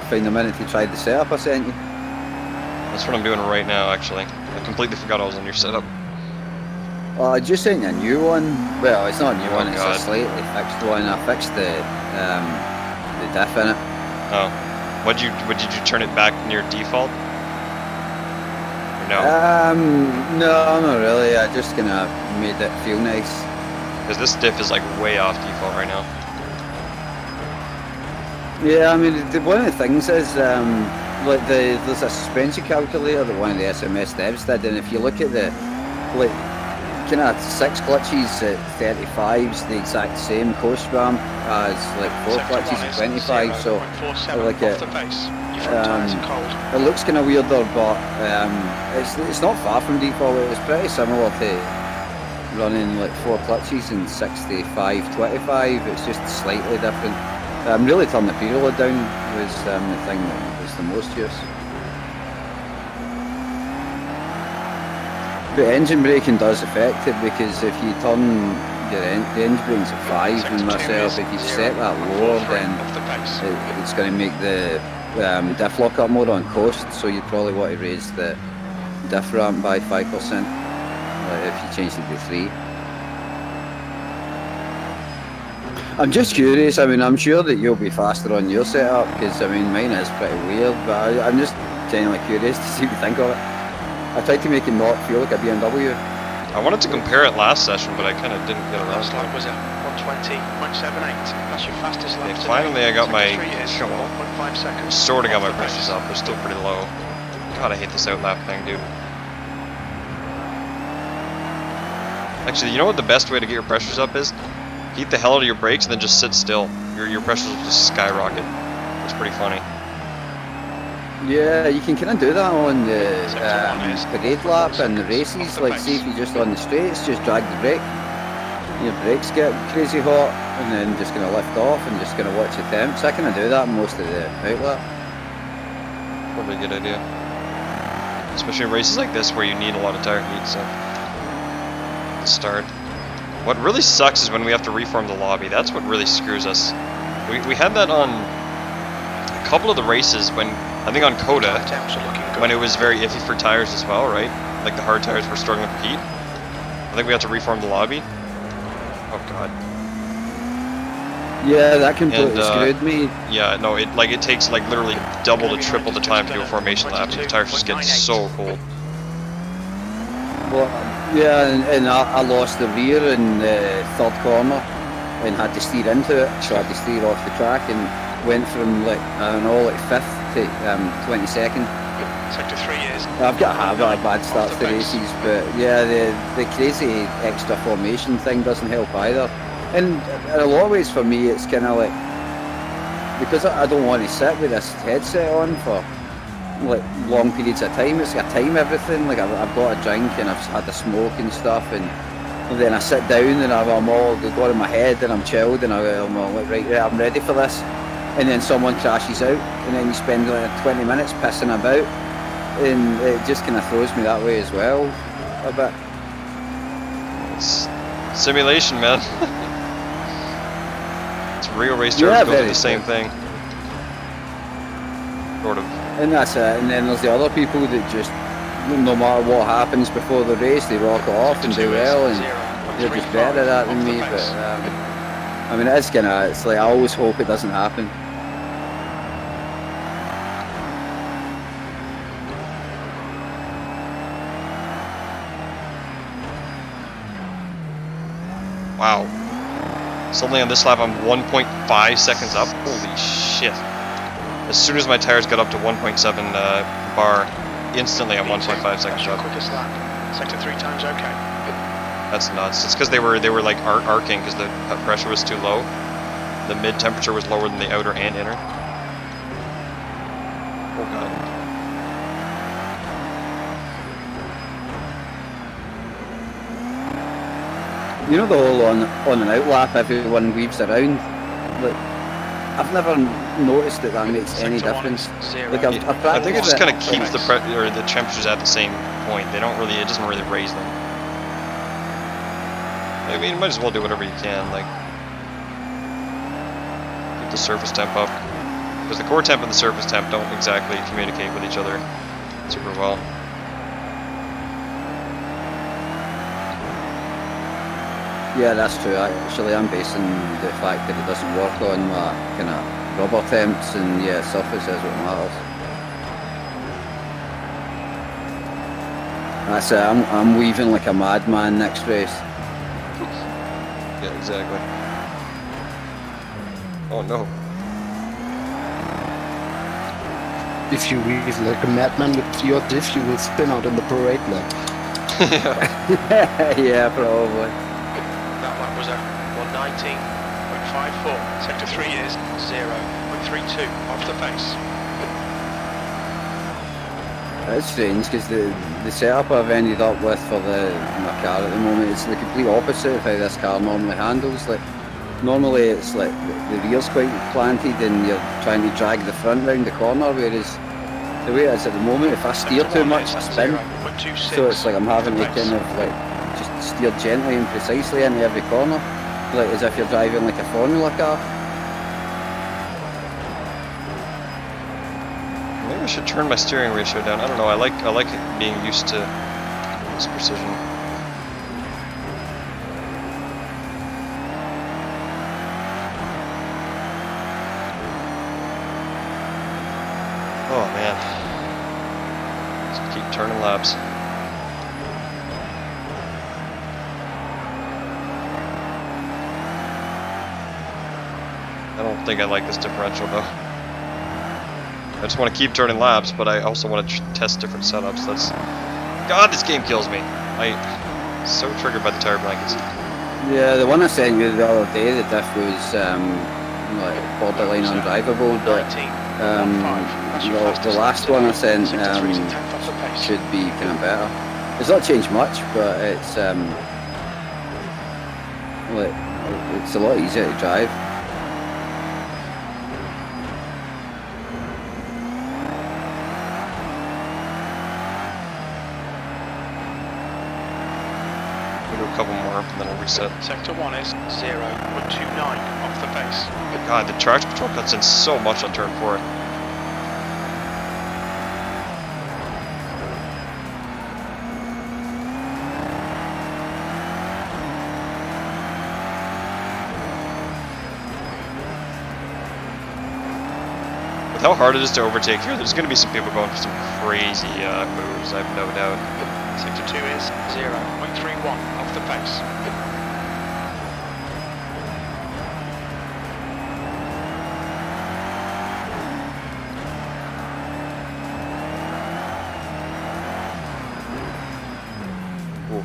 find a minute to try the setup I sent you? That's what I'm doing right now, actually. I completely forgot I was on your setup. Well, I just sent you a new one. Well, it's not a new one, it's God. a slightly fixed one. I fixed the diff in it. Oh. Did you turn it back near default? Or no? No, not really. I just kind of made it feel nice. Because this diff is like way off default right now. Yeah, I mean, one of the things is, like there's a suspension calculator that one of the SMS devs did, and if you look at the, like, kind of 6 clutches at 35's the exact same coast ramp as like 4 clutches at 25, so like it looks kind of weirder, but it's not far from default. It's pretty similar to running like 4 clutches in 65-25. It's just slightly different. Really turning the preload down was the thing that was the most use. But engine braking does affect it, because if you turn the engine brakes at 5 in myself, if you set that lower, then it's going to make the diff lock up more on coast, so you'd probably want to raise the diff ramp by 5%, if you change it to 3. I'm just curious, I mean, I'm sure that you'll be faster on your setup, because I mean mine is pretty weird, but I'm just genuinely curious to see what you think of it. I tried to make it not feel like a BMW. I wanted to compare it last session, but I kind of didn't get around Last to lap it. was at 120.78. That's your fastest lap. Yeah, finally I got my, Come on, 1.5 seconds. sort of got my pressures up. They're still pretty low. God, I hate this outlap thing, dude. Actually, you know what the best way to get your pressures up is? Heat the hell out of your brakes and then just sit still. Your pressures will just skyrocket. It's pretty funny. Yeah, you can kind of do that on the parade lap and the races. Like, see if you're just on the straights, just drag the brake. Your brakes get crazy hot, and then just going to lift off and just going to watch the temps. I kind of do that most of the outlap. Probably a good idea. Especially in races like this where you need a lot of tire heat, so to start. What really sucks is when we have to reform the lobby. That's what really screws us. We had that on a couple of the races when, I think on Coda, when it was very iffy for tires as well, right? Like the hard tires were struggling with heat. I think we had to reform the lobby. Oh god. Yeah, that completely screwed me. Yeah, no, it takes like literally double to triple the time to do a formation lap, and the tires just get so cold. Well, yeah, and I lost the rear in the 3rd corner and had to steer into it, so I had to steer off the track and went from like, I don't know, like 5th to 22nd. Sector 3 is. I've got a habit of bad starts to races, but yeah, the crazy extra formation thing doesn't help either. And in a lot of ways for me, it's kind of like, because I don't want to sit with this headset on for like long periods of time. It's like I time everything. Like I've got a drink and I've had a smoke and stuff, and then I sit down and I'm all got in my head and I'm chilled and I'm all like, right, I'm ready for this. And then someone crashes out, and then you spend like 20 minutes pissing about, and it just kind of throws me that way as well, a bit. It's simulation, man. It's real race drivers go through the same thing. Sort of. And that's it. And then there's the other people that just, no matter what happens before the race, they rock it off and do well, and they're just better at that than me. But I mean, it's like I always hope it doesn't happen. Wow. Suddenly on this lap I'm 1.5 seconds up. Holy shit. As soon as my tires got up to 1.7 bar, instantly I'm 1.5 seconds up. Quickest lap. Sector 3 times okay. That's nuts. It's because they were like arcing because the pressure was too low. The mid temperature was lower than the outer and inner. Oh god. You know the whole on and out lap, everyone weaves around. Like, I've never noticed that makes any difference. Like I think it just kind of keeps the temperatures at the same point. They don't really, it doesn't really raise them. I mean, you might as well do whatever you can. Like, the surface temp up. Because the core temp and the surface temp don't exactly communicate with each other super well. Yeah, that's true. Actually, I'm basing the fact that it doesn't work on my kind of rubber temps, and yeah, surface is what matters. That's it. I'm weaving like a madman next race. Yeah, exactly. Oh no. If you weave like a madman with your diff, you will spin out in the parade lap. Yeah, probably. That lap was at 119.54. Sector 3 is 0.32 off the pace. It's strange because the setup I've ended up with for my car at the moment is the complete opposite of how this car normally handles. Like normally it's like the rear's quite planted and you're trying to drag the front round the corner, whereas the way it is at the moment, if I steer too much, I spin. So it's like I'm having to kind of like just steer gently and precisely into every corner, like as if you're driving like a Formula car. Maybe I should turn my steering ratio down. I don't know. I like it being used to this precision. Oh man. Just keep turning laps. I don't think I like this differential though. I just want to keep turning laps, but I also want to test different setups. God, this game kills me. I'm so triggered by the tire blankets. Yeah, the one I sent you the other day, the diff was like borderline undrivable, but the last one I sent should be kind of better. It's not changed much, but it's like it's a lot easier to drive. A couple more and then I'll reset. Sector 1 is 0.29 off the pace. God, the traction control cuts in so much on turn 4. With how hard it is to overtake here, there's going to be some people going for some crazy moves, I have no doubt. Sector 2 is 0.31 off the pace. Ooh.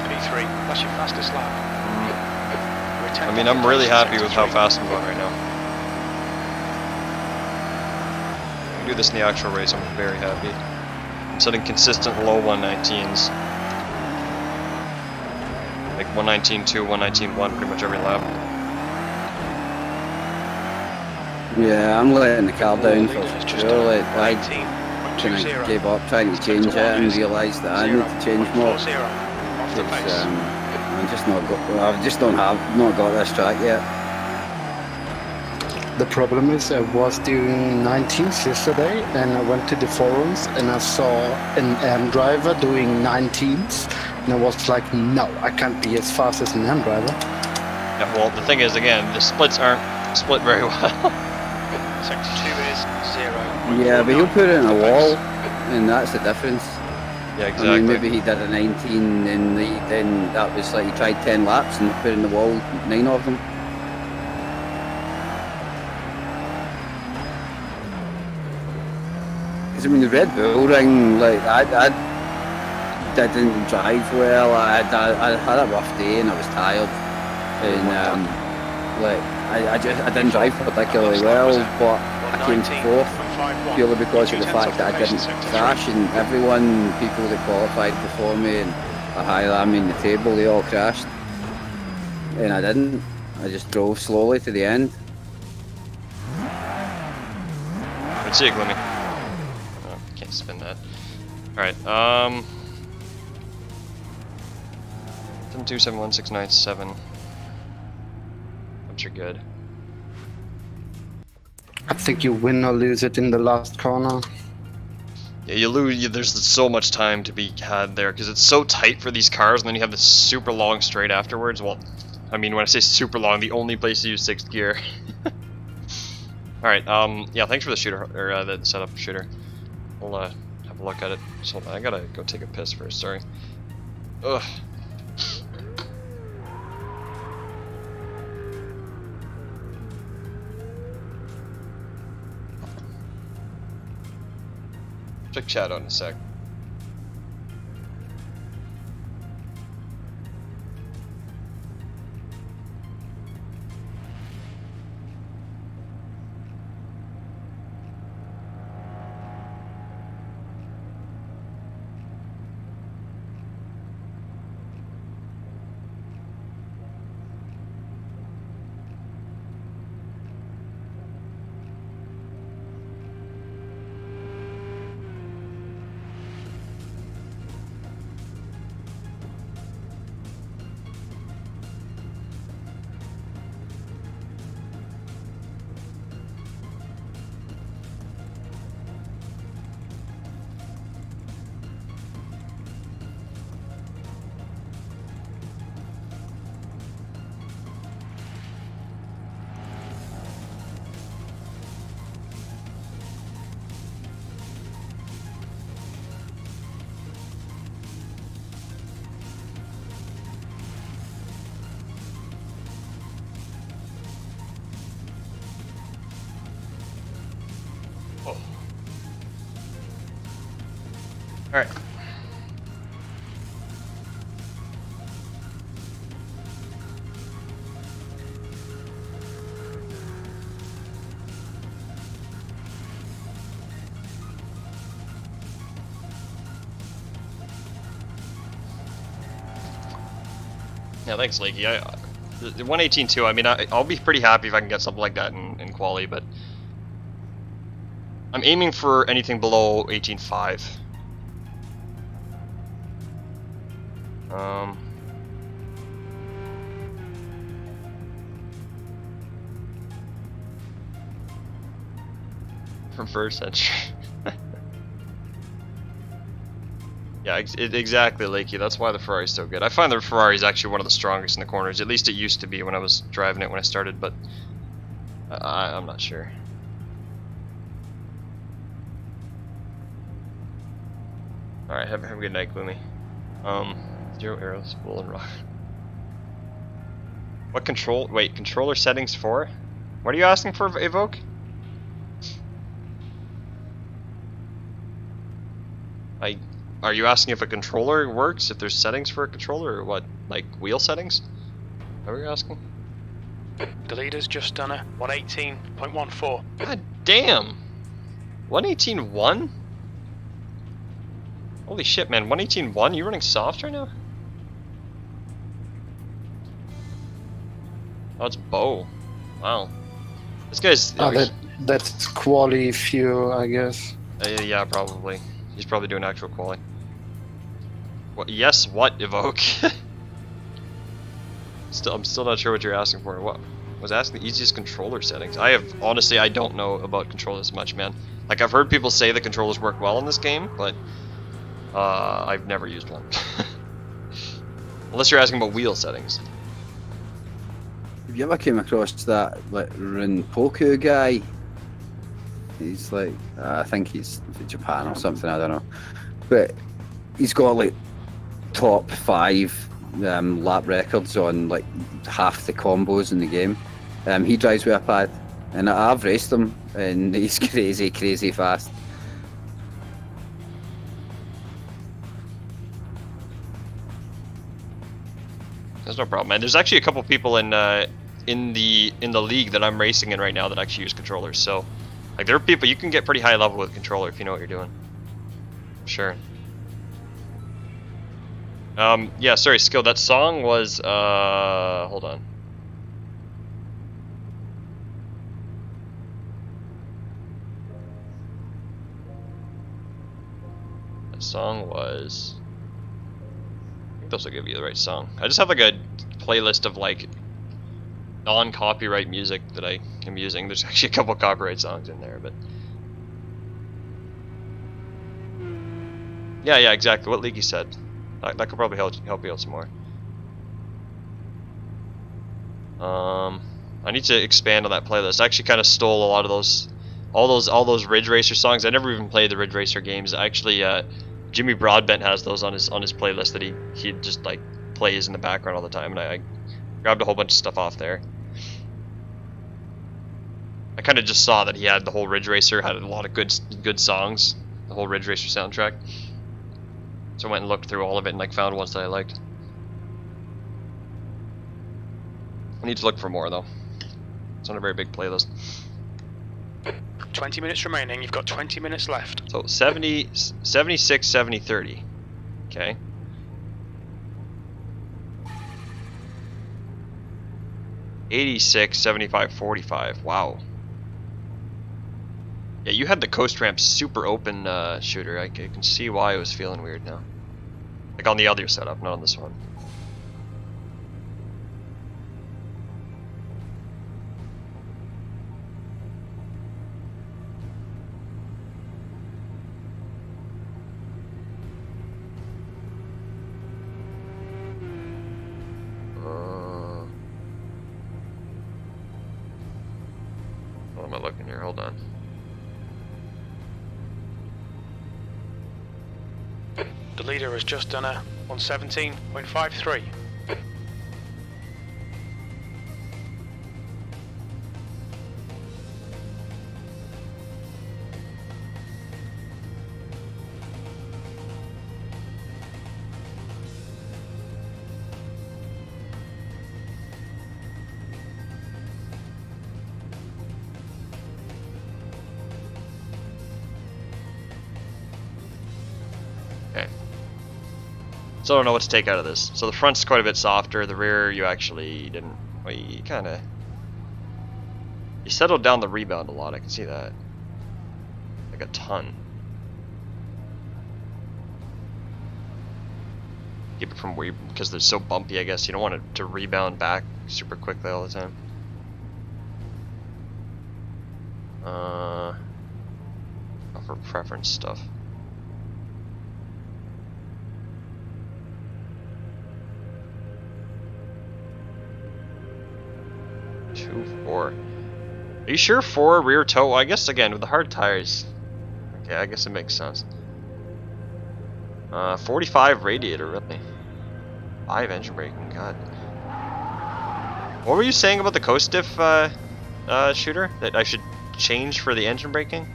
P3, that's your fastest lap. I mean, I'm really happy with how fast I'm going right now. If I do this in the actual race, I'm very happy. I'm setting consistent low 119s. Like 119.2, 119.1 pretty much every lap. Yeah, I'm letting the car down for sure. Like, I kind of gave up trying to change it and realised that I need to change more. I've just not got this track yet. The problem is I was doing 19s yesterday and I went to the forums and I saw an AM driver doing 19s and I was like, no, I can't be as fast as an AM driver. Yeah, well, the thing is, again, the splits aren't split very well. Sector 2 is 0. Yeah, but he'll put it in a wall and that's the difference. Yeah, exactly. I mean, maybe he did a 19 and then that was like he tried 10 laps and put in the wall 9 of them. Because I mean the Red Bull ring, like I didn't drive well. I had a rough day and I was tired, and like I didn't drive particularly well, but I came to 4th. Purely because of the fact that I didn't crash, and people that qualified before me and are higher than me in the table, they all crashed. And I didn't. I just drove slowly to the end. Let's see it, Glimmy. Oh, can't spin that. Alright, 7271697. Bunch are good. I think you win or lose it in the last corner. Yeah, you lose. There's so much time to be had there because it's so tight for these cars, and then you have this super long straight afterwards. Well, I mean, when I say super long, the only place to use 6th gear. All right. Yeah. Thanks for the shooter or the setup shooter. We'll have a look at it. So I gotta go take a piss first. Sorry. Ugh. Check chat out in a sec. Oh. All right. Yeah, thanks, Lakey. The 118.2, I mean, I'll be pretty happy if I can get something like that in quali, but I'm aiming for anything below 18.5. From first century. Yeah, exactly, Lakey. That's why the Ferrari's so good. I find the Ferrari is actually one of the strongest in the corners. At least it used to be when I was driving it when I started, but I'm not sure. Alright, have a good night, Gloomy. 0 arrows, spool and rock. What control? Wait, controller settings for? What are you asking for, Evoke? Are you asking if a controller works? If there's settings for a controller, or what? Like wheel settings? Is that what you're asking? The leader's just done a 118.14. God damn! 118.1? Holy shit, man! 118.1? You running soft right now? Oh, it's Bo. Wow. This guy's. Oh, that's quali fuel, I guess. Yeah, probably. He's probably doing actual quali. What? Yes, what, Evoke? I'm still not sure what you're asking for. What? I was asking the easiest controller settings. Honestly, I don't know about controllers much, man. Like, I've heard people say the controllers work well in this game, but I've never used one. Unless you're asking about wheel settings. Have you ever came across that like Rinpoku guy? He's like, I think he's from Japan or something, I don't know. But he's got like top 5 lap records on like half the combos in the game. He drives with a pad, and I've raced him, and he's crazy fast. There's no problem, man. There's actually a couple people in the league that I'm racing in right now that actually use controllers. So, like, there are people you can get pretty high level with a controller if you know what you're doing. Sure. Yeah, sorry, Skill. That song was hold on. song was... I think those will give you the right song. I just have like a playlist of like non-copyright music that I am using. There's actually a couple copyright songs in there, but... Yeah, exactly what Leaky said. That could probably help you out some more. I need to expand on that playlist. I actually kind of stole a lot of those, all those Ridge Racer songs. I never even played the Ridge Racer games. Actually, Jimmy Broadbent has those on his playlist that he just like plays in the background all the time, and I grabbed a whole bunch of stuff off there. I kind of just saw that he had the whole Ridge Racer, had a lot of good songs, the whole Ridge Racer soundtrack. So I went and looked through all of it and like found ones that I liked. I need to look for more though. It's not a very big playlist. 20 minutes remaining, you've got 20 minutes left. So 70, 76, 70, 30. Okay. $86, 75, 45. Wow. Yeah, you had the coast ramp super open, Shooter. I can see why it was feeling weird now. Like on the other setup, not on this one. What am I looking here? Hold on. The leader has just done a 117.53. So I don't know what to take out of this. So the front's quite a bit softer. The rear, you actually didn't. Well, you kind of. You settled down the rebound a lot. I can see that. Like a ton. Keep it from where because they're so bumpy. I guess you don't want it to rebound back super quickly all the time. For preference stuff. 2.4. Are you sure 4 rear toe? Well, I guess again with the hard tires. Okay, I guess it makes sense. 45 radiator, really. 5 engine braking, god. What were you saying about the coast diff, Shooter? That I should change for the engine braking?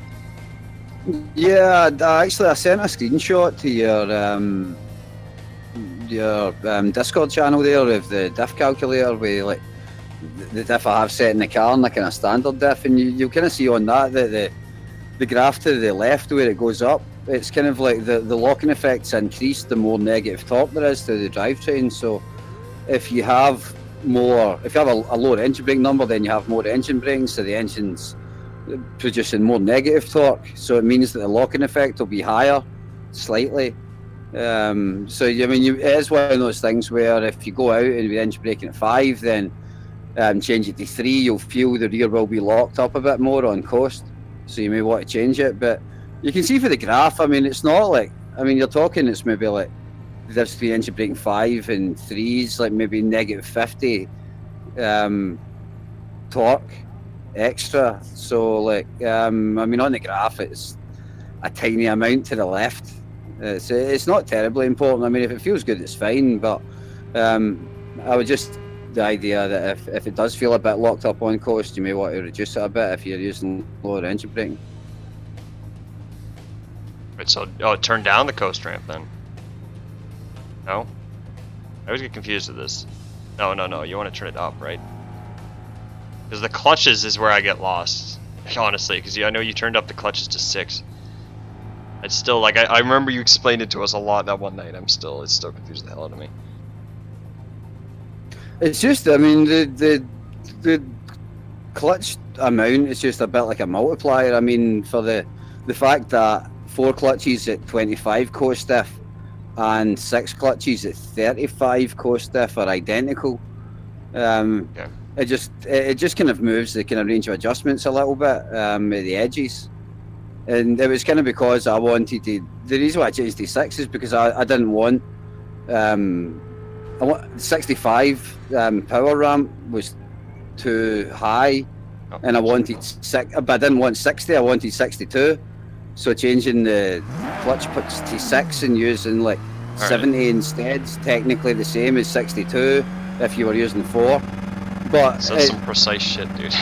Yeah, actually I sent a screenshot to your Discord channel there of the diff calculator with like the diff I have set in the car and the kind of standard diff, and you'll kind of see on that the graph to the left where it goes up, it's kind of like the locking effect's increased the more negative torque there is to the drivetrain. So if you have a lower engine brake number, then you have more engine braking, so the engine's producing more negative torque, so it means that the locking effect will be higher slightly. So I mean, it is one of those things where if you go out and the engine braking at 5, then change it to 3, you'll feel the rear will be locked up a bit more on coast, so you may want to change it. But you can see for the graph, I mean, it's not like, I mean, you're talking, it's maybe like the difference between engine braking 5 and 3's like maybe negative 50 torque extra. So like I mean, on the graph it's a tiny amount to the left. It's not terribly important. I mean, if it feels good, it's fine, but I would just, the idea that if it does feel a bit locked up on coast, you may want to reduce it a bit if you're using lower engine braking. Right, so turn down the coast ramp then. No? I always get confused with this. No, you want to turn it up, right? Because the clutches is where I get lost, honestly, because I know you turned up the clutches to 6. It's still, like, I remember you explained it to us a lot that one night. It's still confused the hell out of me. It's just, I mean, the clutch amount is just a bit like a multiplier. I mean, for the fact that 4 clutches at 25 core stiff and 6 clutches at 35 core stiff are identical. Yeah. It just kind of moves the kind of range of adjustments a little bit at the edges. And it was kind of because I wanted to. The reason why I changed to 6 is because I didn't want. I want 65 power ramp was too high, and I wanted 6. But I didn't want 60. I wanted 62. So changing the clutch puts to 6 and using like 70 instead is technically the same as 62 if you were using 4. But So that's some precise shit, dude.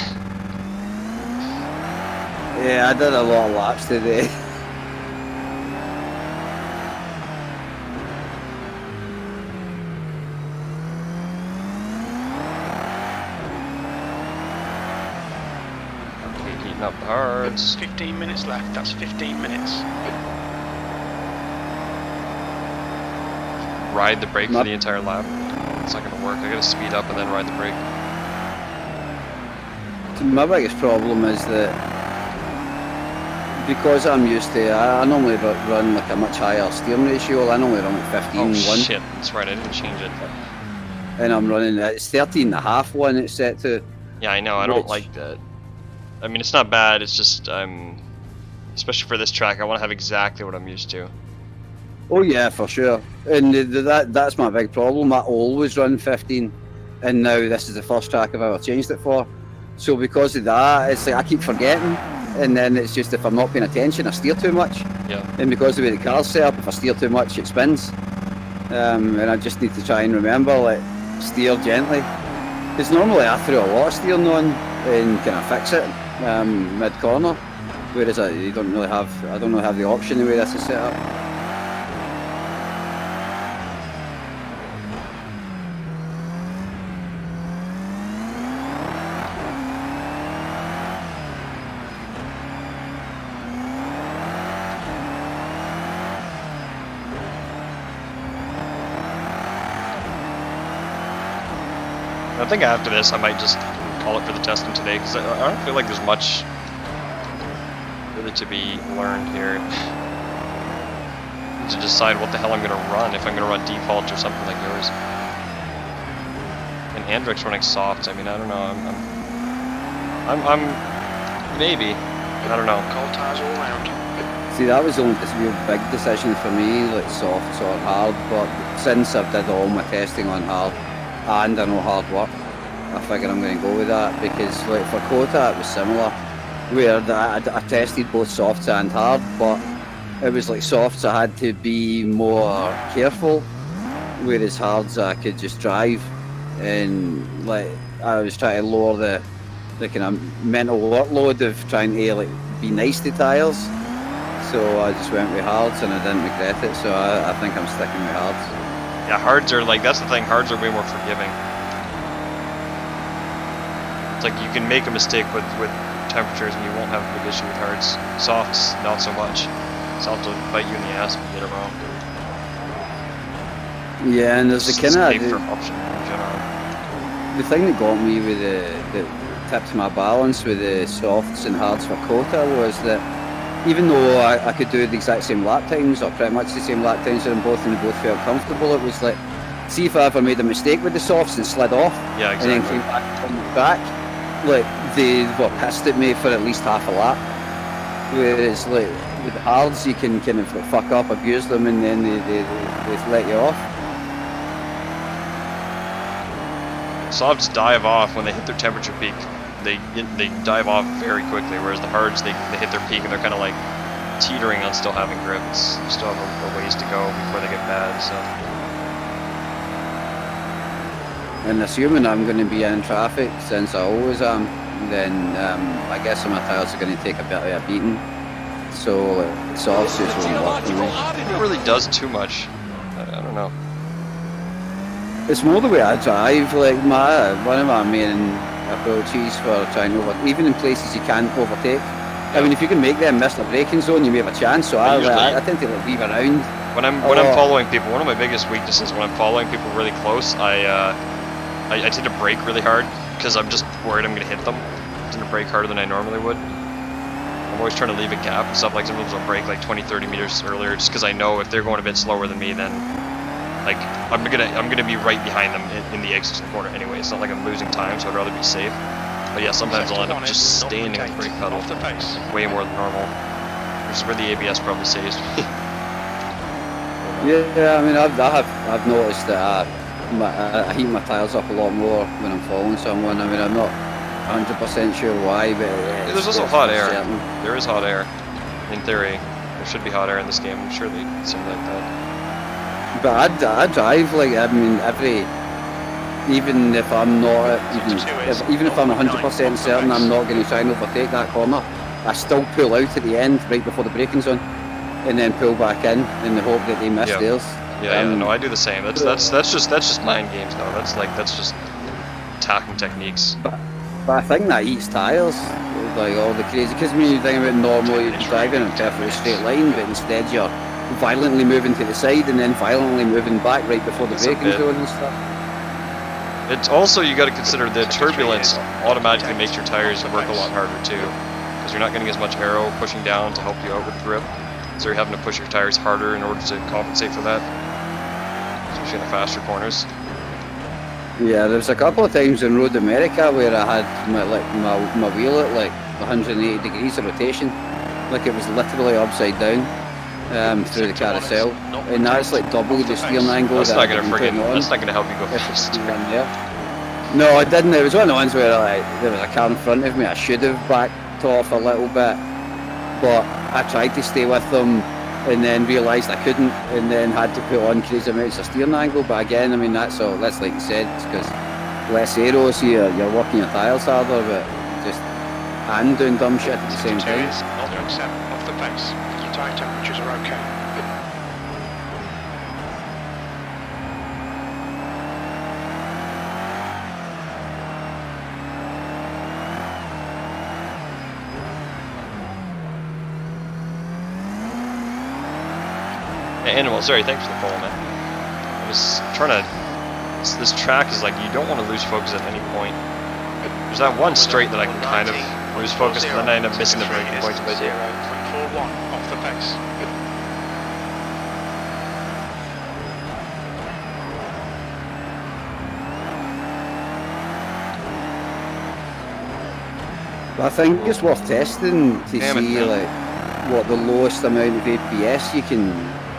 Yeah, I did a lot of laps today. Okay, heating up the hards. 15 minutes left, that's 15 minutes. Ride the brake for the entire lap. It's not gonna work. I gotta speed up and then ride the brake. My biggest problem is that because I'm used to, I normally run like a much higher steering ratio. I normally run like 15 Oh 1. shit, that's right, I didn't change it. And I'm running, it's 13.5 1 it's set to. Yeah, I know, I don't like that. I mean, it's not bad, it's just, especially for this track, I want to have exactly what I'm used to. Oh yeah, for sure. And that's my big problem. I always run 15, and now this is the first track I've ever changed it for. So because of that, it's like I keep forgetting, and then it's just if I'm not paying attention, I steer too much. Yeah. And because of the way the car's set up, if I steer too much, it spins. And I just need to try and remember, like, steer gently. Because normally I throw a lot of steering on and kind of fix it mid-corner, whereas I don't really have the option the way this is set up. I think after this I might just call it for the testing today, because I don't feel like there's much really to be learned here. To decide what the hell I'm going to run, if I'm going to run default or something like yours. And Andric's running soft, I mean, I don't know, I'm maybe, I don't know. Cold tires all round. See, that was only this real big decision for me, like soft or hard, but since I've did all my testing on hard, and I know hard work, I figure I'm going to go with that, because like for Kota it was similar, where I tested both softs and hard, but it was like softs I had to be more careful, whereas hards I could just drive, and like I was trying to lower the kind of mental workload of trying to like be nice to tyres, so I just went with hards and I didn't regret it, so I think I'm sticking with hards. Yeah, hards are like, that's the thing, hards are way more forgiving. It's like you can make a mistake with temperatures and you won't have a big issue with hards. Softs, not so much. Soft will bite you in the ass if you get it wrong. Yeah, and there's a kind of option in general. The thing that got me with that tipped my balance with the softs and hards for Kota was that even though I could do the exact same lap times, or pretty much the same lap times in them both, and they both felt comfortable, it was like, see if I ever made a mistake with the softs and slid off, yeah, exactly. and then came back, like, they were pissed at me for at least half a lap. Whereas, like, with the hards, you can kind of like, fuck up, abuse them, and then they let you off. Softs dive off when they hit their temperature peak. They dive off very quickly, whereas the hards, they hit their peak and they're kind of like teetering on still having grip. It's still have a ways to go before they get bad. So. And assuming I'm going to be in traffic, since I always am, then I guess my tyres are going to take a bit of a beating. So softs just won't work for me. It really does too much. I don't know. It's more the way I drive. Like one of my main approaches for trying to even in places you can't overtake. I mean, if you can make them miss the braking zone, you may have a chance. So I tend to like, weave around. When I'm following people, one of my biggest weaknesses when I'm following people really close, I tend to brake really hard because I'm just worried I'm going to hit them. I tend to brake harder than I normally would. I'm always trying to leave a gap and stuff. Like sometimes I'll brake like 20-30 meters earlier just because I know if they're going a bit slower than me, then like I'm gonna be right behind them in the exit corner anyway. It's not like I'm losing time, so I'd rather be safe. But yeah, sometimes I'll end up just standing on the brake pedal way more than normal, which is where the ABS probably saves me. Yeah, I mean, I've noticed that I heat my tyres up a lot more when I'm following someone. I mean, I'm not 100% sure why, but there's also hot air. There is hot air. In theory, there should be hot air in this game. I'm sure they simulate that. But I drive like, I mean, even if I'm not, even if I'm 100% certain I'm not going to try and overtake that corner, I still pull out at the end right before the braking zone, and then pull back in the hope that they miss theirs. Yeah, no, I do the same. That's just mind games though. That's just attacking techniques. But I think that eats tyres, like all the crazy. Because when you think about normally you're driving in a perfectly straight line, but instead you're violently moving to the side and then violently moving back right before the braking zone and stuff. It's also, you got to consider the turbulence automatically makes your tires work a lot harder too, because you're not getting as much aero pushing down to help you out with grip, so you're having to push your tires harder in order to compensate for that, especially in the faster corners. Yeah, there's a couple of times in Road America where I had my wheel at like 180 degrees of rotation, like it was literally upside down through the carousel, and that's like double the steering angle. That's not gonna help you go fast. No, I didn't. It was one of the ones where there was a car in front of me. I should have backed off a little bit, but I tried to stay with them, and then realised I couldn't, and then had to put on crazy amounts of steering angle. But again, I mean, that's like you said, because less aero, so you're working your tyres harder, but just and doing dumb shit at the same time. Off the pace. Your tyre temperatures are okay. Animal, sorry, thanks for the follow, man. I was trying to... This track is like, you don't want to lose focus at any point. There's that one straight that I can kind of lose focus, and then I end up missing the braking points. 0.41 off the pace. But I think it's worth testing to see like what the lowest amount of APS you can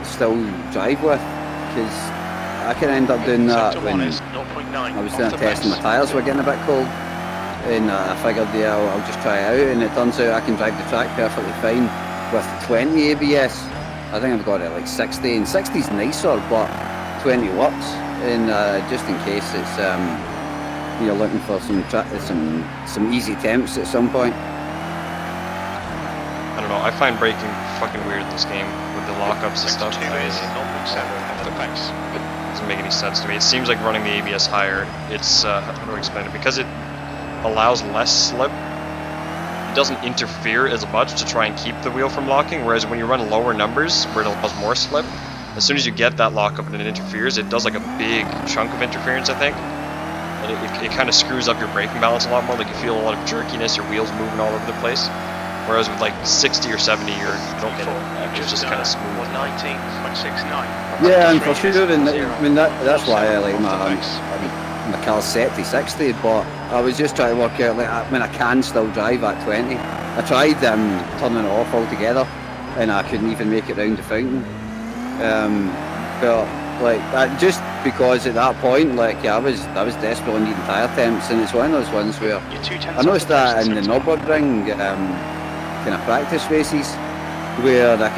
still drive with, because I can end up doing that when I was doing a test and my tyres were getting a bit cold, and I figured I'll just try it out, and it turns out I can drive the track perfectly fine with 20 ABS. I think I've got it like 60, and 60 is nicer, but 20 works, and just in case it's you're looking for some easy temps at some point. I don't know, I find braking fucking weird in this game with the lockups and stuff. Doesn't make any sense to me. It seems like running the ABS higher, it's, how do I explain it? Because it allows less slip, it doesn't interfere as much to try and keep the wheel from locking, whereas when you run lower numbers, where it allows more slip, as soon as you get that lockup and it interferes, it does like a big chunk of interference, I think. And it kind of screws up your braking balance a lot more, like you feel a lot of jerkiness, your wheels moving all over the place. Whereas with like 60 or 70, you don't get it. It's just kind of smooth. 119.69. Yeah, and for sure, and I mean that's why I like my car's set to 60. But I was just trying to work out, like, I mean, I can still drive at 20. I tried turning it off altogether, and I couldn't even make it round the fountain. But like just because at that point, like I was desperately needing tyre temps, and it's one of those ones where I noticed that in the Nürburgring kind of practice races, where I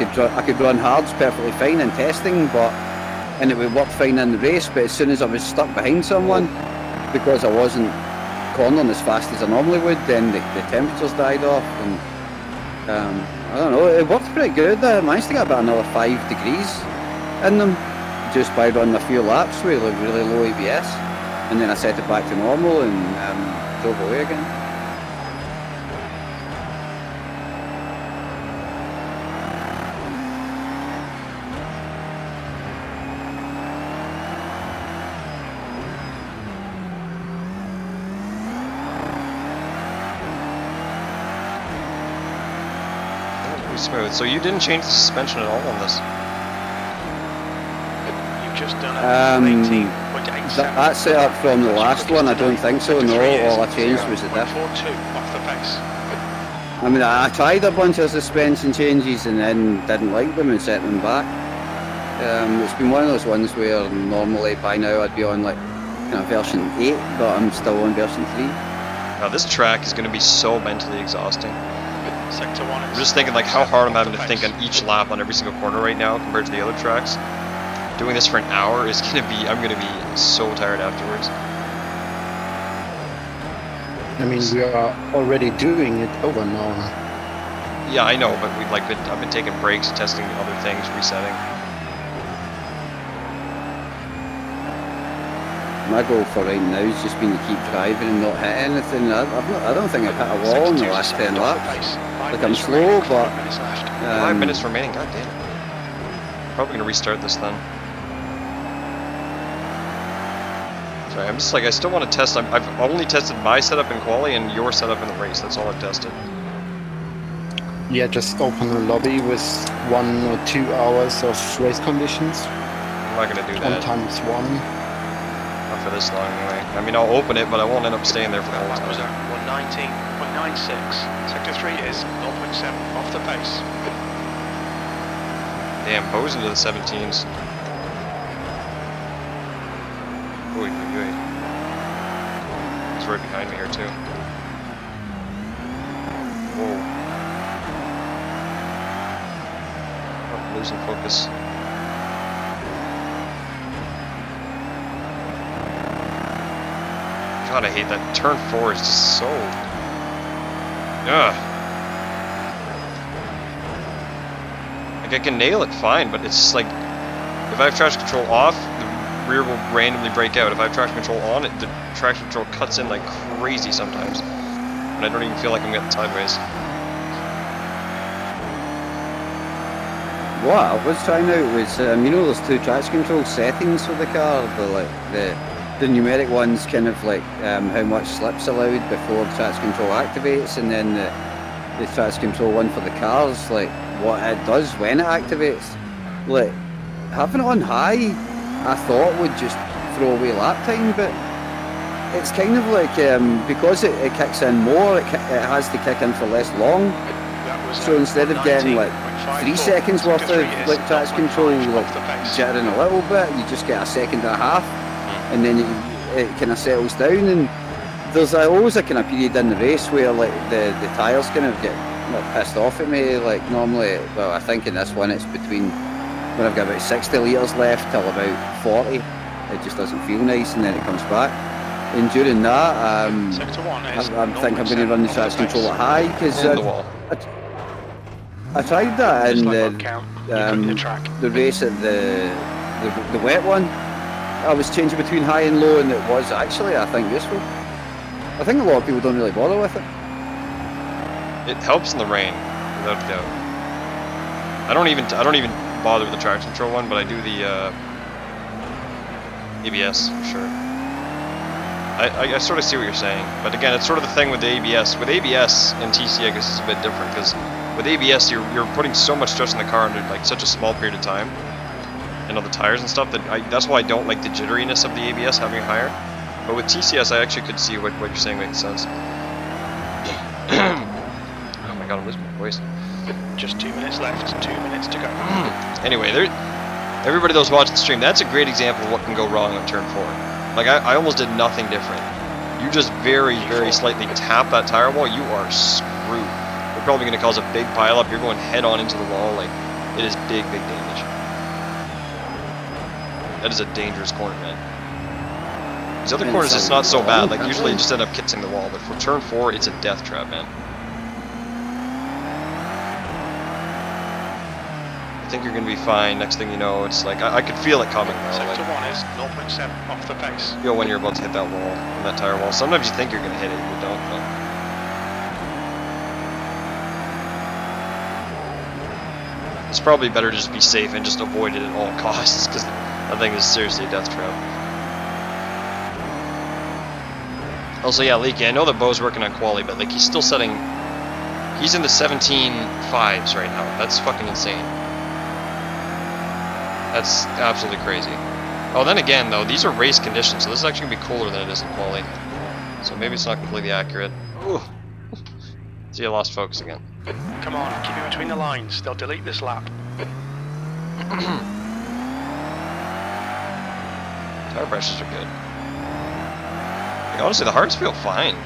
could run hards perfectly fine in testing, and it would work fine in the race. But as soon as I was stuck behind someone, because I wasn't cornering as fast as I normally would, then the temperatures died off, and I don't know, it worked pretty good. I managed to get about another 5 degrees in them just by running a few laps with really low ABS, and then I set it back to normal and drove away again. smooth. So you didn't change the suspension at all on this? You've just done that set up from the last one, I don't think so, no. All I changed was the diff. 42 off the pace. I mean, I tried a bunch of suspension changes and then didn't like them and set them back. It's been one of those ones where normally by now I'd be on like version 8, but I'm still on version 3. Now this track is going to be so mentally exhausting. Sector 1 I'm just thinking like how hard I'm having to think on each lap on every single corner right now compared to the other tracks. Doing this for an hour is going to be, I'm going to be so tired afterwards. I mean, we are already doing it over now. Yeah, I know, but I've been taking breaks, testing other things, resetting. My goal for right now has just been to keep driving and not hit anything. I don't think I've hit a wall in the last 10 laps. Like I'm slow, but 5 minutes remaining. God damn it! Probably gonna restart this then. Sorry, I'm just like I still want to test. I've only tested my setup in quali and your setup in the race. That's all I've tested. Yeah, just open a lobby with 1 or 2 hours of race conditions. I'm not gonna do that. Sometimes 1. Not for this long anyway. I mean, I'll open it, but I won't end up staying there for the whole That was time. at 119.96. Sector 3 is 0.7 off the pace. Damn, Bo's into the 17s. Oy, oy, oy. He's right behind me here too. Whoa. I'm losing focus. God, I hate that. Turn 4 is just so... Ugh. Like, I can nail it fine, but it's just like... If I have traction control off, the rear will randomly break out. If I have traction control on, the traction control cuts in like crazy sometimes. And I don't even feel like I'm getting sideways. what I was trying out was, you know, there's 2 traction control settings for the car. The numeric one's kind of like how much slip's allowed before the traction control activates, and then the traction control one for the cars, like what it does when it activates. Like having it on high, I thought would just throw away lap time, but it's kind of like because it kicks in more, it has to kick in for less long. So instead of getting like 3 seconds worth of like traction control, like jittering a little bit, you just get a second and a half. And then it kind of settles down, and there's always a kind of period in the race where like the tyres kind of get pissed off at me. Like normally, well, I think in this one it's between when I've got about 60 litres left till about 40. It just doesn't feel nice, and then it comes back. And during that, I think I'm going to run the traction control at high because I tried that in the race at the wet one. I was changing between high and low, and it was actually, I think, useful. I think a lot of people don't really bother with it. It helps in the rain, without a doubt. I don't even bother with the traction control one, but I do the ABS for sure. I sort of see what you're saying, but again, it's sort of the thing with the ABS. With ABS and TC, I guess it's a bit different because with ABS, you're putting so much stress on the car under like such a small period of time. And all the tires and stuff, that's why I don't like the jitteriness of the ABS having higher. But with TCS, I actually could see what you're saying makes sense. Oh my god, I'm losing my voice. Just 2 minutes left, 2 minutes to go. Anyway, everybody that was watching the stream, that's a great example of what can go wrong on turn 4. Like, I almost did nothing different. You just very, very slightly tap that tire wall, you are screwed. You're probably going to cause a big pileup, you're going head on into the wall, like, it is big, big damage. That is a dangerous corner, man. These other corners, it's not so bad. Like, usually you just end up kissing the wall, but for turn 4, it's a death trap, man. I think you're going to be fine. Next thing you know, it's like, I could feel it coming, though. Sector Like, 1 is 0.7 off the pace. you know when you're about to hit that wall, that tire wall. Sometimes you think you're going to hit it, but don't, though. It's probably better to just be safe and just avoid it at all costs, because that thing is seriously a death trap. Also, yeah, Leaky, I know that Bo's working on quali, but like he's still setting He's in the 17.5s right now. That's fucking insane. That's absolutely crazy. Oh, then again, though, these are race conditions, so this is actually going to be cooler than it is in quali. So maybe it's not completely accurate. Ooh. See, I lost focus again. Come on, keep it between the lines. They'll delete this lap. Tire pressures are good. Like, honestly, the hards feel fine.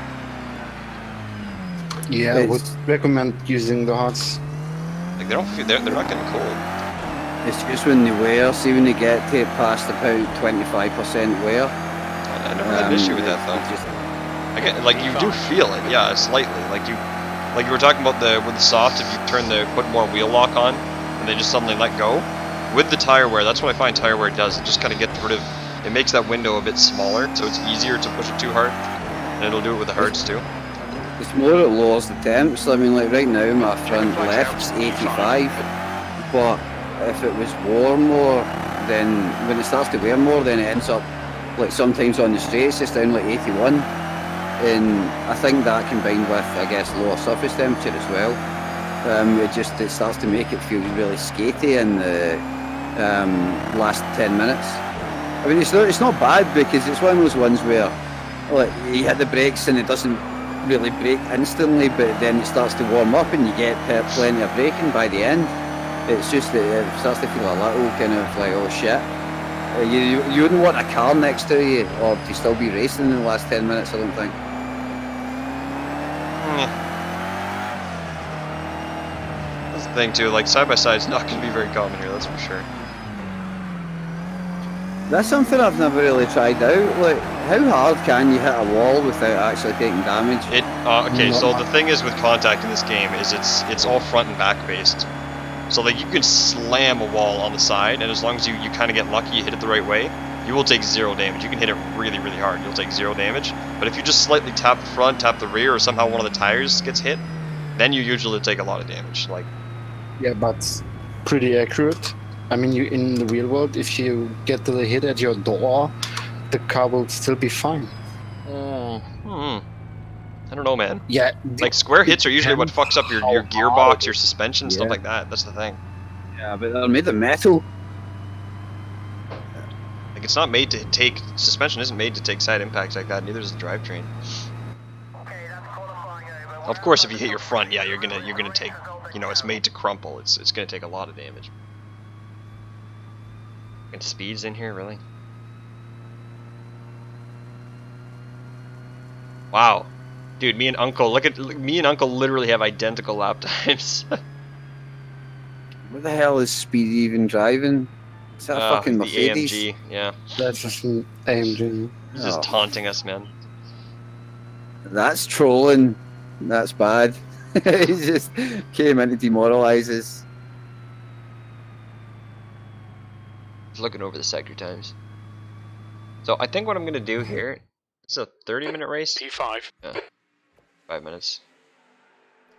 Yeah, I would recommend using the hards. Like, they don't feel, they're not getting cold. It's just when they wear, see when they get to past about 25% wear. I never had an issue with that though. I get, like, you do feel it, yeah, slightly. Like you were talking about with the soft, if you put more wheel lock on, and they just suddenly let go. With the tire wear, that's what I find tire wear does. It just kind of gets rid of, it makes that window a bit smaller, so it's easier to push it too hard, and it'll do it with the hards too. It's more it lowers the temps. I mean, like right now, my front left's 85, but if it was warm more, then when it starts to wear more, then it ends up like sometimes on the straights it's down like 81, and I think that combined with, I guess, lower surface temperature as well, it starts to make it feel really skatey in the last 10 minutes. I mean, it's not bad because it's one of those ones where like you hit the brakes and it doesn't really brake instantly, but then it starts to warm up and you get plenty of braking by the end. It's just that it starts to feel a little kind of like, oh shit. You wouldn't want a car next to you or to still be racing in the last 10 minutes, I don't think. That's the thing too, like side by side is not going to be very common here, that's for sure. That's something I've never really tried out. Like, how hard can you hit a wall without actually taking damage? Okay, so the thing is with contact in this game is it's all front and back based. So like you can slam a wall on the side, and as long as you kind of get lucky, you hit it the right way, you will take 0 damage. You can hit it really, really hard, you'll take 0 damage. But if you just slightly tap the front, tap the rear, or somehow one of the tires gets hit, then you usually take a lot of damage. Like, yeah, but pretty accurate. I mean, you in the real world, if you get the hit at your door, the car will still be fine. I don't know, man. Yeah, like square hits are usually what fucks up your gearbox, your suspension, stuff like that. That's the thing. Yeah, but they're made of metal. Like it's not made to take, suspension isn't made to take side impacts like that. Neither is the drivetrain. Of course, if you hit your front, yeah, you're gonna take. You know, it's made to crumple. It's gonna take a lot of damage. And speeds in here, really? Wow. Dude, me and Uncle, me and Uncle literally have identical lap times. What the hell is Speed even driving? Is that a fucking Mercedes? The AMG, yeah. That's just an AMG. He's just taunting us, man. That's trolling. That's bad. He just came in to demoralize us. Looking over the sector times. So I think what I'm gonna do here, it's a 30-minute race. P5. Yeah. 5 minutes.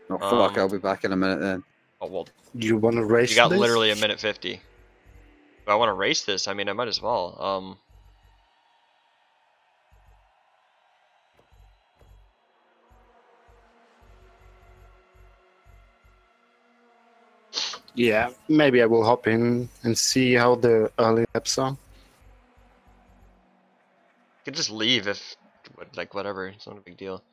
Oh fuck, I'll be back in a minute then. Oh well. Do you want to race You got this? literally a minute 50. If I want to race this, I mean I might as well. Yeah, maybe I will hop in and see how the early laps are. You could just leave if, like, whatever. It's not a big deal.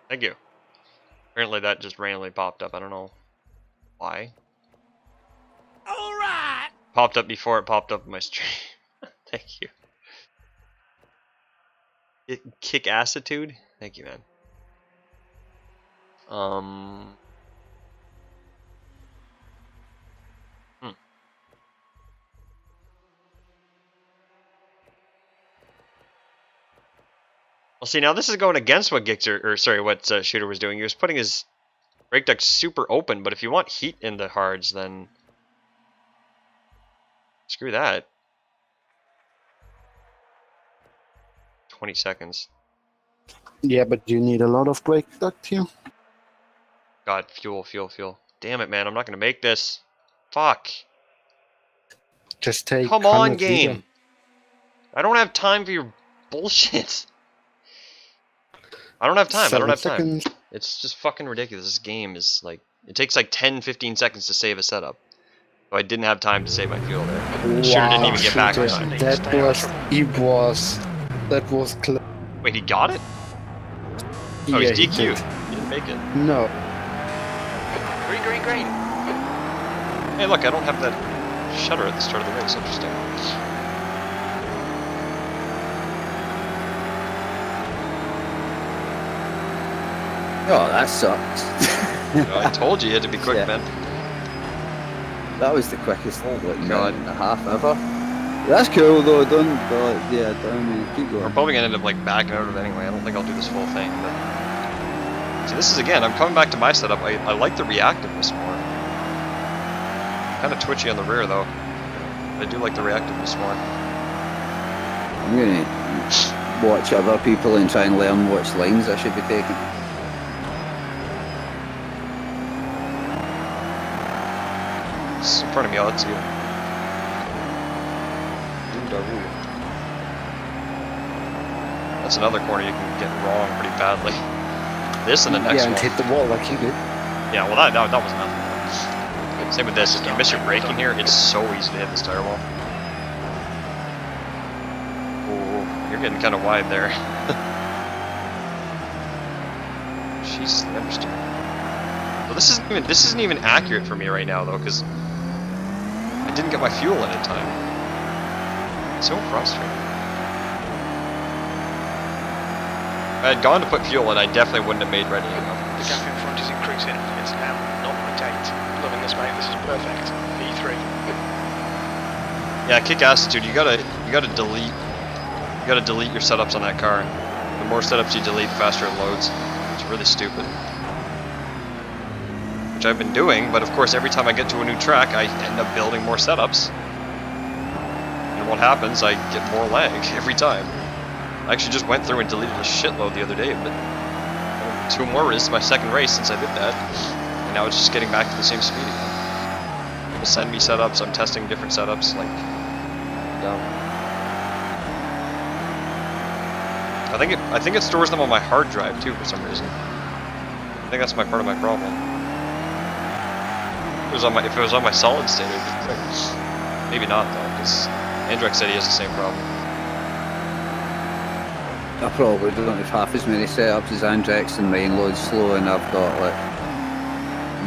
Thank you. Apparently that just randomly popped up. I don't know why. Alright! Popped up before it popped up in my stream. Thank you. Kick Assettude? Thank you, man. Well, see, now this is going against what what Shooter was doing. He was putting his brake duct super open, but if you want heat in the hards, then screw that. 20 seconds. Yeah, but you need a lot of brake duct here. God, fuel. Damn it, man, I'm not gonna make this. Fuck. Just take Come on, 100 game. liter. I don't have time for your bullshit. I don't have time. 7 seconds. It's just fucking ridiculous. This game is like, it takes like 10-15 seconds to save a setup. So I didn't have time to save my fuel there. Shooter didn't even get back in time. That was close. Wait, he got it? Oh, Yeah, he's he DQ'd. did. He didn't make it. No. Green. Hey, look, I don't have that shutter at the start of the race. Interesting. Oh, that sucks. I told you had to be quick, Yeah. man. That was the quickest like God. minute and a half ever. That's cool though. Don't keep We're going. probably gonna end up like backing out of it anyway. I don't think I'll do this full thing, but see, this is again. I'm coming back to my setup. I like the reactiveness more. Kind of twitchy on the rear though. I do like the reactiveness more. I'm gonna watch other people and try and learn which lines I should be taking. It's in front of me. Oh, that's you. That's another corner you can get wrong pretty badly. This and the next Yeah, and one. hit the wall like he did. Yeah, well that was nothing. Same with this. If you miss your braking here, it's so easy to hit this tire wall. Ooh, you're getting kind of wide there. Jesus, the understeer. Well, this isn't even accurate for me right now though, because I didn't get my fuel in time. It's so frustrating. If I had gone to put fuel in, I definitely wouldn't have made ready enough. The gap in front is increasing. It's now 0.8. Loving this, mate. This is perfect. E3. Yeah, kick attitude. You gotta delete your setups on that car. The more setups you delete, the faster it loads. It's really stupid. Which I've been doing, but of course every time I get to a new track, I end up building more setups. And what happens? I get more lag every time. I actually just went through and deleted a shitload the other day, but 2 more. This is my second race since I did that, and now it's just getting back to the same speed again. People send me setups. I'm testing different setups. Like, dumb. I think it stores them on my hard drive too for some reason. I think that's part of my problem. If it was on my solid state, it'd be quick. Maybe not though, because Andrew said he has the same problem. I probably don't have half as many setups as Andrex, and mine loads slow, and I've got like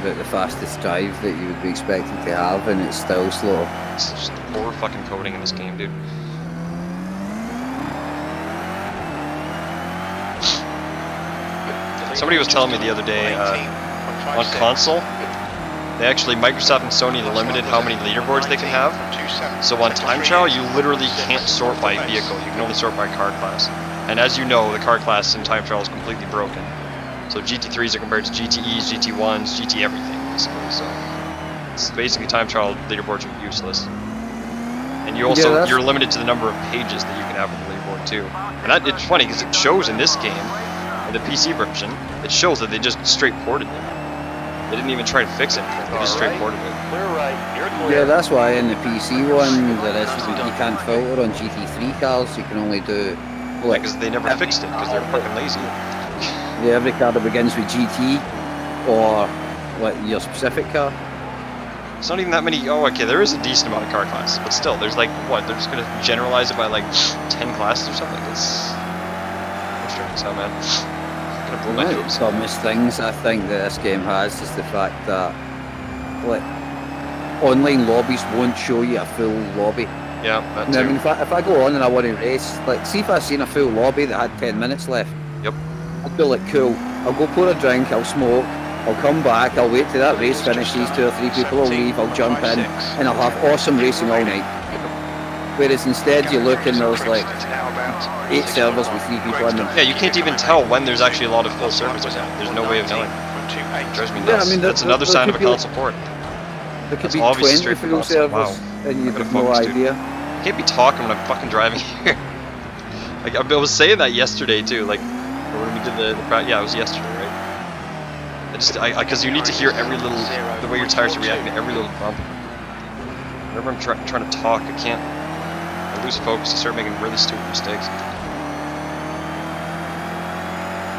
about the fastest drive that you would be expected to have, and it's still slow. It's just poor fucking coding in this game, dude. Somebody was telling me the other day on console, Microsoft and Sony limited how many leaderboards they can have. So on time trial, you literally can't sort by vehicle. You can only sort by car class. And as you know, the car class in time trial is completely broken. So GT3s are compared to GTEs, GT1s, GT everything, basically. So it's basically time trial leaderboards are useless. And you also you're limited to the number of pages that you can have on the leaderboard too. And it's funny because it shows in this game, in the PC version, it shows that they just straight ported it. They didn't even try to fix it. They just straight ported it. Yeah, that's why in the PC one there is you can't filter on GT3 cars. You can only do. Like, because they never fixed it because they're fucking lazy. Yeah, every car that begins with GT or like your specific car. It's not even that many. Oh, okay, there is a decent amount of car classes, but still, there's like what? They're just gonna generalize it by like 10 classes or something. It's frustrating, so man. Gonna blow my One of the nose. dumbest things I think that this game has is the fact that like online lobbies won't show you a full lobby. Yeah, that Now, I too. mean, if I go on and I want to race, like, see if I seen a full lobby that had 10 minutes left. Yep. I'd be like, cool. I'll go pour a drink, I'll smoke, I'll come back, I'll wait till that race finishes, 2 or 3 people will leave, I'll jump in, and I'll have awesome racing all night. Whereas instead you look and there's like 8 servers with 3 people in them. Yeah, you can't even tell when there's actually a lot of full servers on it. There's no way of knowing. It drives me nuts. Yeah, I mean, that's another sign of a console port. There could That's be obviously 20 straight from full console. servers, Wow. and you'd Gotta have no focus, dude. idea. I can't be talking when I'm fucking driving here. I Like I was saying that yesterday too. Like when we did the yeah, it was yesterday, right? Because you need to hear every little, the way your tires are reacting to every little bump. Whenever I'm trying to talk, I can't. I lose focus. I start making really stupid mistakes.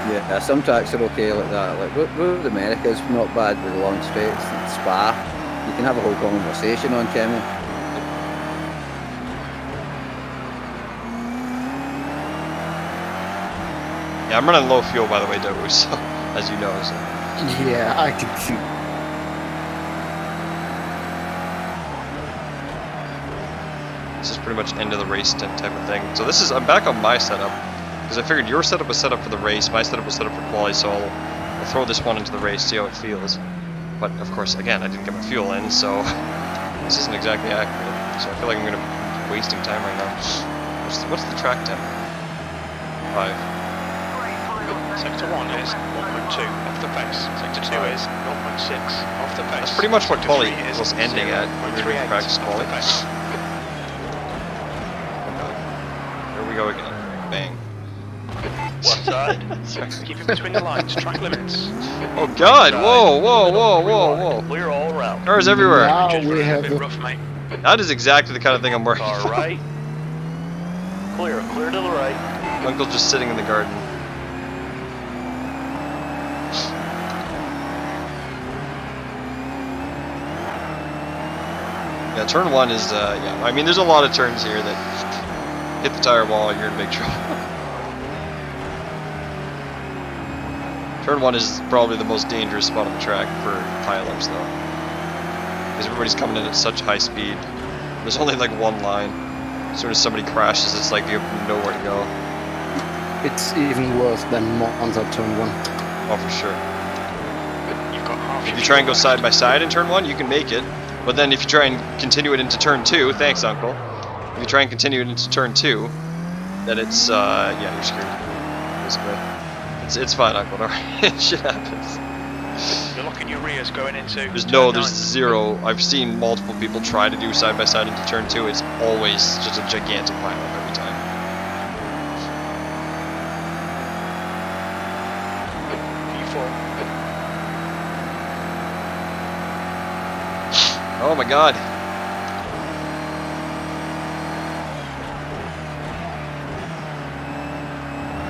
Yeah, some tracks are okay like that. Like Road America's not bad with the long straights. And Spa, you can have a whole conversation on Kemi. Yeah, I'm running low fuel by the way, Dobu, so as you know. So. Yeah, I can see. This is pretty much end of the race type of thing. So this is, I'm back on my setup, because I figured your setup was set up for the race, my setup was set up for quali, so I'll throw this one into the race, see how it feels. But of course, again, I didn't get my fuel in, so this isn't exactly accurate. So I feel like I'm going to be wasting time right now. What's the track temp? 5. Sector 1 is 1.2 off the pace. Sector 2 is 0.6 off the pace. That's pretty much what Sector quali 3 is was ending at when we were doing 0.38 practice off quali. the pace. Here we go again. Bang. Left side. Keep it between the lines. Track limits. Oh god! Whoa, whoa, whoa, whoa, whoa! Clear all around. Cars everywhere! Now Just we running a have bit rough, mate. That is exactly the kind of thing I'm working Car for. right. Clear to the right. Uncle's just sitting in the garden. Yeah, turn 1 is, yeah, I mean, there's a lot of turns here that hit the tire wall, you're in big trouble. Turn 1 is probably the most dangerous spot on the track for pile-ups, though. Because everybody's coming in at such high speed. There's only like one line. As soon as somebody crashes, it's like you have nowhere to go. It's even worse than Monza turn 1. Oh, for sure. You've got half. If you try and go side by side in turn 1, you can make it. But then if you try and continue it into turn 2, thanks, Uncle. If you try and continue it into turn 2, then it's, yeah, you're screwed. Basically. It's fine, Uncle. Alright, shit happens. You're locking your rears going into. There's turn 9. zero. I've seen multiple people try to do side by side into turn 2. It's always just a gigantic pile up every time. P4. Oh my god.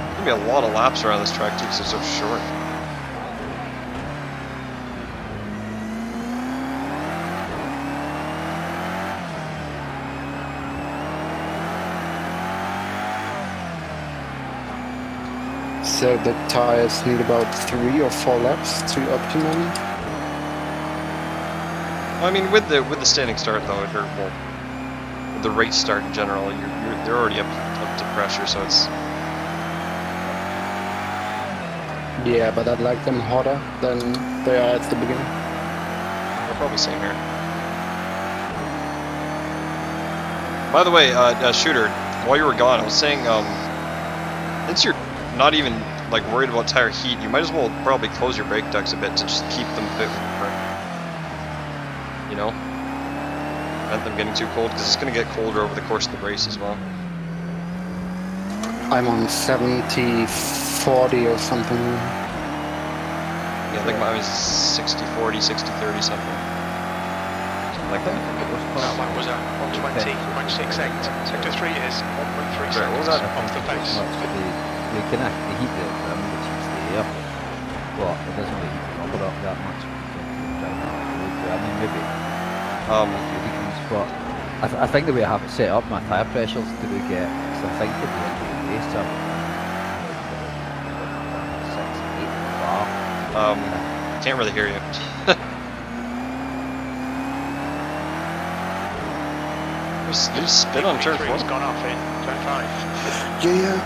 There's gonna be a lot of laps around this track too because it's so short. So the tires need about 3 or 4 laps to optimum. I mean, with the standing start though, or well, with the race start in general, they're already up to pressure, so it's. Yeah, but I'd like them hotter than they are at the beginning. They're probably same here. By the way, Shooter, while you were gone, I was saying, since you're not even like worried about tire heat, you might as well probably close your brake ducts a bit to just keep them a bit, you know, prevent them getting too cold because it's going to get colder over the course of the race as well. I'm on 70-40 or something. Yeah, I think mine was 60-40, 60-30 something. Something like that. That one was at 120.68. Sector 3 is 1.3 Sorry, what was that? off the pace. You can actually heat the rim, which is there, but it doesn't really heat the rubber up that much. I mean, maybe but I think the way I have it set up, my tyre pressures do get, so I think at the end of the race, I'm 6, 8 bar. Can't really hear you. You just spin on turn 4. It's gone off in turn 5. Yeah.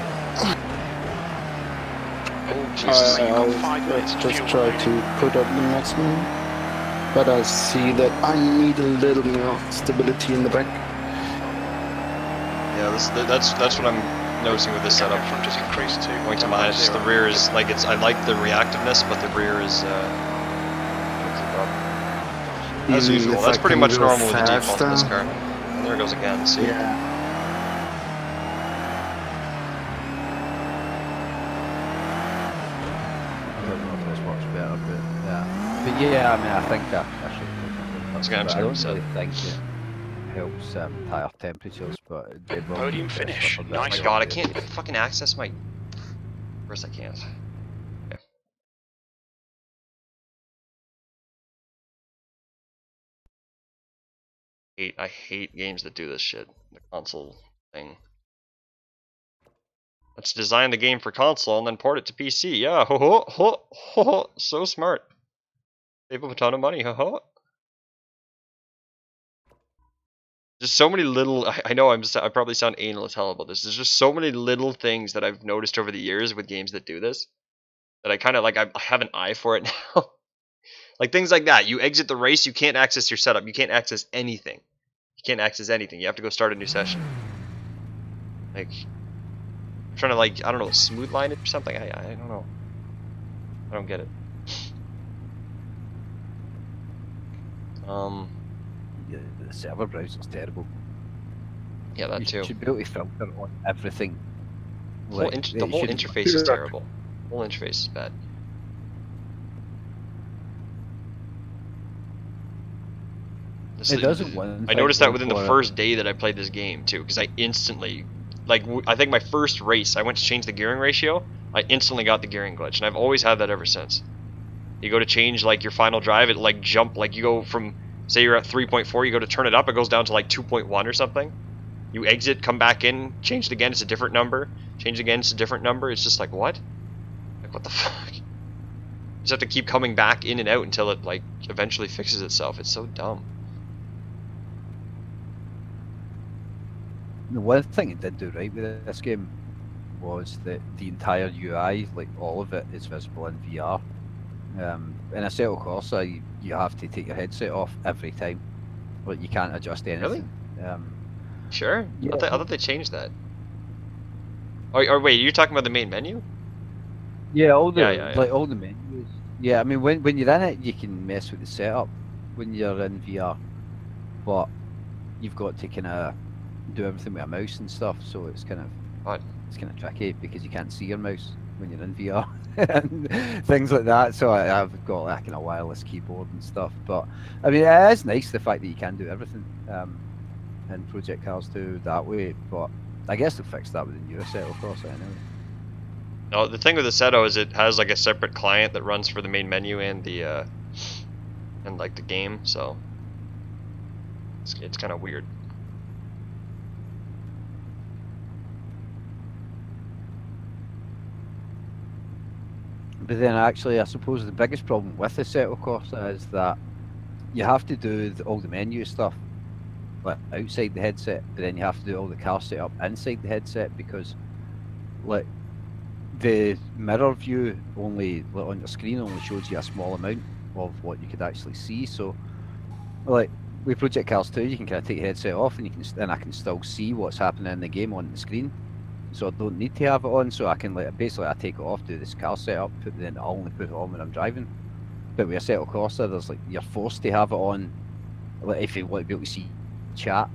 Oh, Jesus, you've got 5 I'll minutes to just fuel try remaining. to put up the maximum. But I see that I need a little more stability in the back. Yeah, that's what I'm noticing with this setup. Front is increased to Going to mine, it's just the rear is like I like the reactiveness, but the rear is as Even usual. if That's I pretty can much go normal with the default in this faster. car. And there it goes again. See? Yeah. this works better, but yeah, I mean, I think I should. I'm I sorry, don't so- really think it helps higher temperatures, but they will Podium keep this finish. up a bit. Nice Oh my one. god, I can't fucking access my... First I can't. Okay. I hate games that do this shit. The console thing. Let's design the game for console and then port it to PC. Yeah, ho ho ho ho ho. So smart. Save a ton of money, ho ho. Just so many little... I know I probably sound anal as hell about this. There's just so many little things that I've noticed over the years with games that do this. That I kind of like, I have an eye for it now. Like things like that. You exit the race, you can't access your setup. You can't access anything. You can't access anything. You have to go start a new session. Like, I'm trying to like, I don't know, smooth line it or something. I don't know. I don't get it. Yeah, the server browser's terrible. Yeah, that You too. should be able to filter on everything. The whole, Like, the it whole shouldn't- interface is terrible. The whole interface is bad. It doesn't one I thing noticed that go within the for it. first day that I played this game too, because I instantly, like, I think my first race, I went to change the gearing ratio. I instantly got the gearing glitch, and I've always had that ever since. You go to change like your final drive, it like jump, like you go from, say you're at 3.4, you go to turn it up, it goes down to like 2.1 or something. You exit, come back in, change it again, it's a different number. Change it again, it's a different number. It's just like, what? Like, what the fuck? You just have to keep coming back in and out until it like eventually fixes itself. It's so dumb. The one thing it did do right with this game was that the entire UI, like all of it, is visible in VR. In Assetto Corsa, you have to take your headset off every time. Like, you can't adjust anything. Sure? Yeah. I thought they changed that. Or wait, you're talking about the main menu? Yeah, all the Yeah. like all the menus. Yeah, I mean when you're in it, you can mess with the setup when you're in VR, but you've got to kind of do everything with a mouse and stuff. So it's kind of Odd. it's kind of tricky because you can't see your mouse when you're in VR and things like that. So I've got like a wireless keyboard and stuff. But I mean, it is nice the fact that you can do everything in Project Cars 2 that way. But I guess they'll fix that with the new Assetto Corsa anyway. No, the thing with Assetto is it has like a separate client that runs for the main menu and the and like the game, so it's kind of weird. But then actually, I suppose the biggest problem with Assetto Corsa is that you have to do all the menu stuff like outside the headset, but then you have to do all the car setup inside the headset because like the mirror view only like, on your screen only shows you a small amount of what you could actually see. So like with Project Cars 2, you can kind of take the headset off and I can still see what's happening in the game on the screen. So I don't need to have it on, so I can like basically I take it off, do this car setup, then I only put it on when I'm driving. But with Assetto Corsa, there's like you're forced to have it on, like if you want to be able to see chat,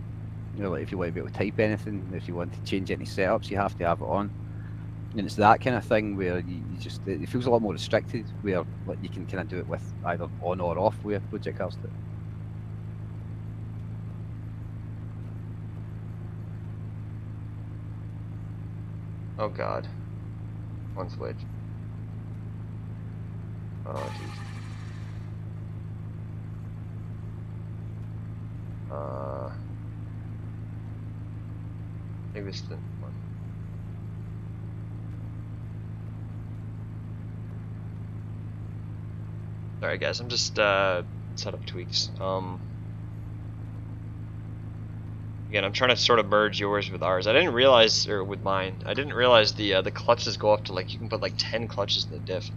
you know, like if you want to be able to type anything, if you want to change any setups, you have to have it on. And it's that kind of thing where you just it feels a lot more restricted, where like you can kind of do it with either on or off with Project Cars 2. Oh god. One switch. Oh jeez. Maybe it's the one. Sorry guys, I'm just setup tweaks. Again, I'm trying to sort of merge yours with ours. I didn't realize, or with mine, I didn't realize the clutches go up to like, you can put like 10 clutches in the diff.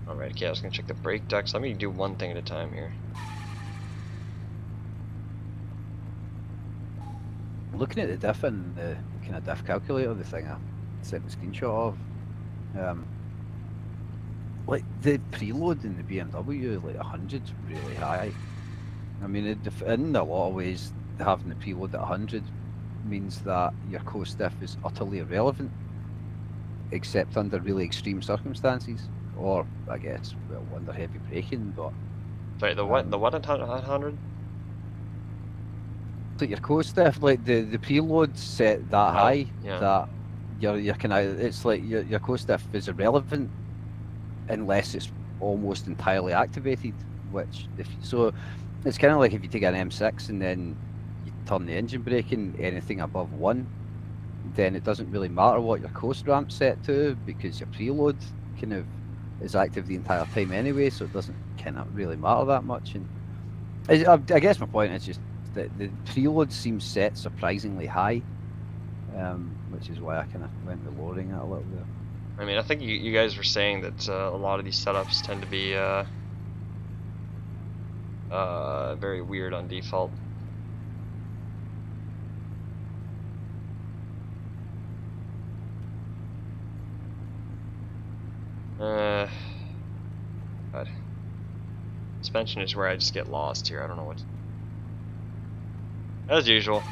Alright, okay, I was gonna check the brake ducts. Let me do one thing at a time here. Looking at the diff and the kind of diff calculator, the thing I sent a screenshot of, like the preload in the BMW, like 100's really high. I mean, in a lot of ways, having the preload at 100 means that your coast diff is utterly irrelevant, except under really extreme circumstances, or I guess, well, under heavy braking. But Sorry, the what? The what at 100? like your coast diff, like the preload's set that high yeah. that you're kind of, it's like your coast diff is irrelevant unless it's almost entirely activated. Which so, it's kind of like if you take an M6 and then you turn the engine braking, anything above 1, then it doesn't really matter what your coast ramp's set to, because your preload kind of is active the entire time anyway, so it doesn't kind of really matter that much. And I guess my point is just that the preload seems set surprisingly high, which is why I kind of went with lowering it a little bit. I mean, I think you guys were saying that a lot of these setups tend to be very weird on default. God. Suspension is where I just get lost here. I don't know what. As usual.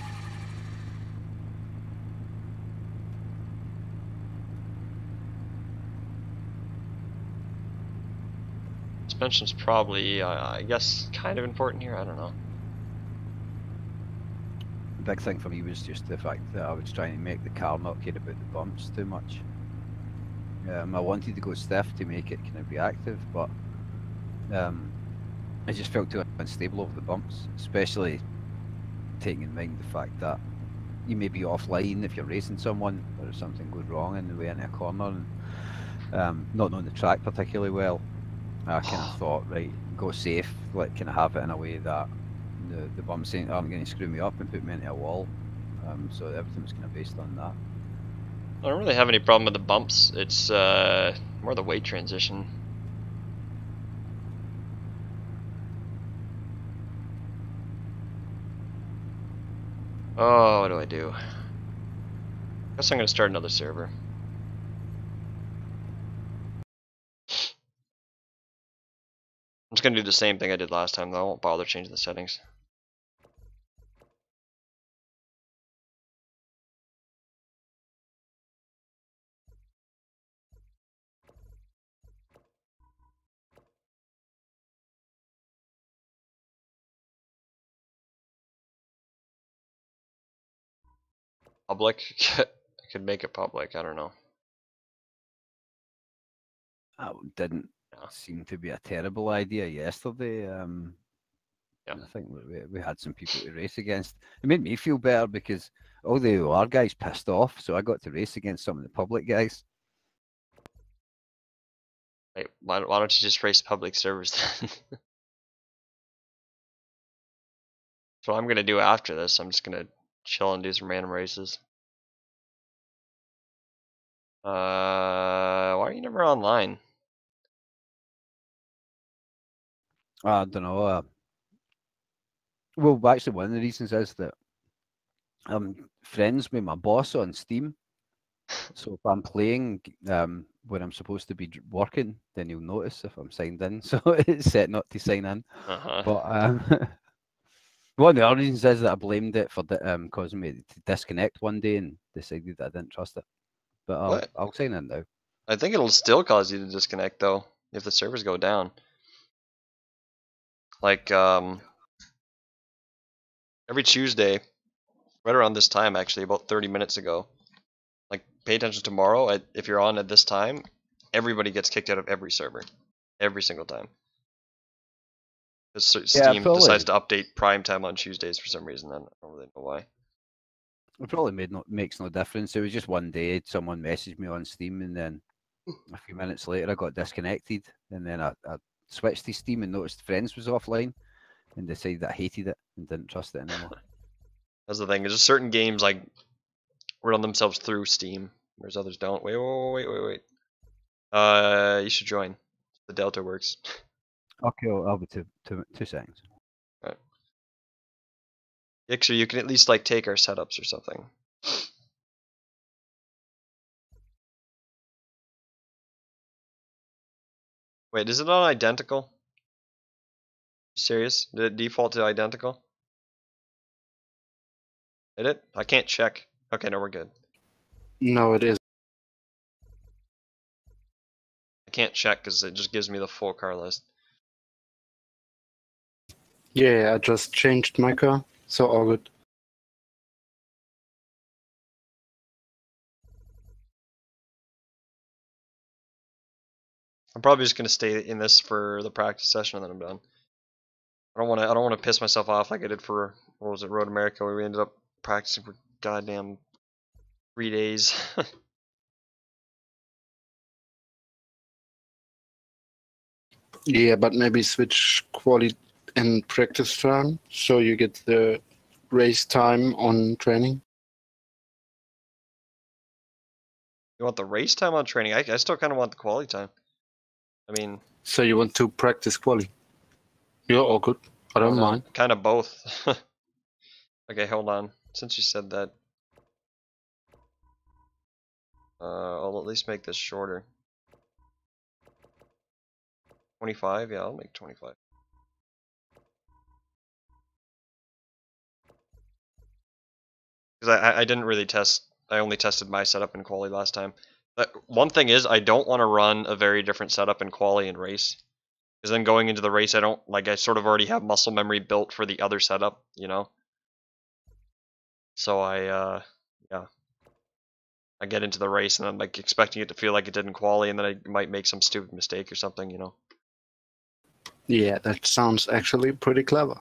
Suspension's probably, I guess, kind of important here. I don't know. The big thing for me was just the fact that I was trying to make the car not care about the bumps too much. I wanted to go stiff to make it kind of reactive, but I just felt too unstable over the bumps, especially taking in mind the fact that you may be offline if you're racing someone, or if something goes wrong in the way into a corner, and not knowing the track particularly well, I kind of thought, right, go safe, like kind of have it in a way that the bumps aren't going to screw me up and put me into a wall. So everything was kind of based on that. I don't really have any problem with the bumps. It's more the weight transition. Oh, what do I do? Guess I'm gonna start another server. I'm just gonna do the same thing I did last time though. I won't bother changing the settings. Public? I could make it public, I don't know. That didn't Yeah. seem to be a terrible idea yesterday. Yeah. I think we had some people to race against. It made me feel better because all the AOR guys pissed off, so I got to race against some of the public guys. Wait, why don't you just race public servers then? That's what I'm gonna do after this. I'm just gonna chill and do some random races. Why are you never online? I don't know. Well, actually, one of the reasons is that I'm friends with my boss on Steam. So if I'm playing when I'm supposed to be working, then you'll notice if I'm signed in. So it's set not to sign in. But one of the other reasons is that I blamed it for causing me to disconnect one day and decided that I didn't trust it. But I'll sign in now. I think it'll still cause you to disconnect though, if the servers go down. Like every Tuesday, right around this time actually, about 30 minutes ago. Like pay attention tomorrow, if you're on at this time, everybody gets kicked out of every server. Every single time. Steam decides to update prime time on Tuesdays for some reason. I don't really know why. It probably makes no difference. It was just one day someone messaged me on Steam, and then a few minutes later I got disconnected, and then I switched to Steam and noticed Friends was offline, and decided that I hated it and didn't trust it anymore. That's the thing. There's just certain games like run themselves through Steam, whereas others don't. Wait. You should join. The Delta works. Okay, I'll be two seconds. Right. Actually, you can at least like take our setups or something. Wait, is it not identical? Serious? Did it default to identical? Did it? I can't check. Okay, no, we're good. No, it is. I can't check because it just gives me the full car list. Yeah, I just changed my car, so all good. I'm probably just gonna stay in this for the practice session and then I'm done. I don't want to piss myself off like I did for, what was it, Road America, where we ended up practicing for goddamn 3 days. Yeah, but maybe switch quali and practice time, so you get the race time on training. You want the race time on training? I still kind of want the quality time. I mean... So you want to practice quali? Yeah, all good. I don't mind. Kind of both. Okay, hold on. Since you said that... I'll at least make this shorter. 25? Yeah, I'll make 25. Because I didn't really test... I only tested my setup in quali last time. But one thing is, I don't want to run a very different setup in quali and race. Because then going into the race, I sort of already have muscle memory built for the other setup, you know? So yeah. I get into the race and I'm like expecting it to feel like it did in quali, and then I might make some stupid mistake or something, you know? Yeah, that sounds actually pretty clever.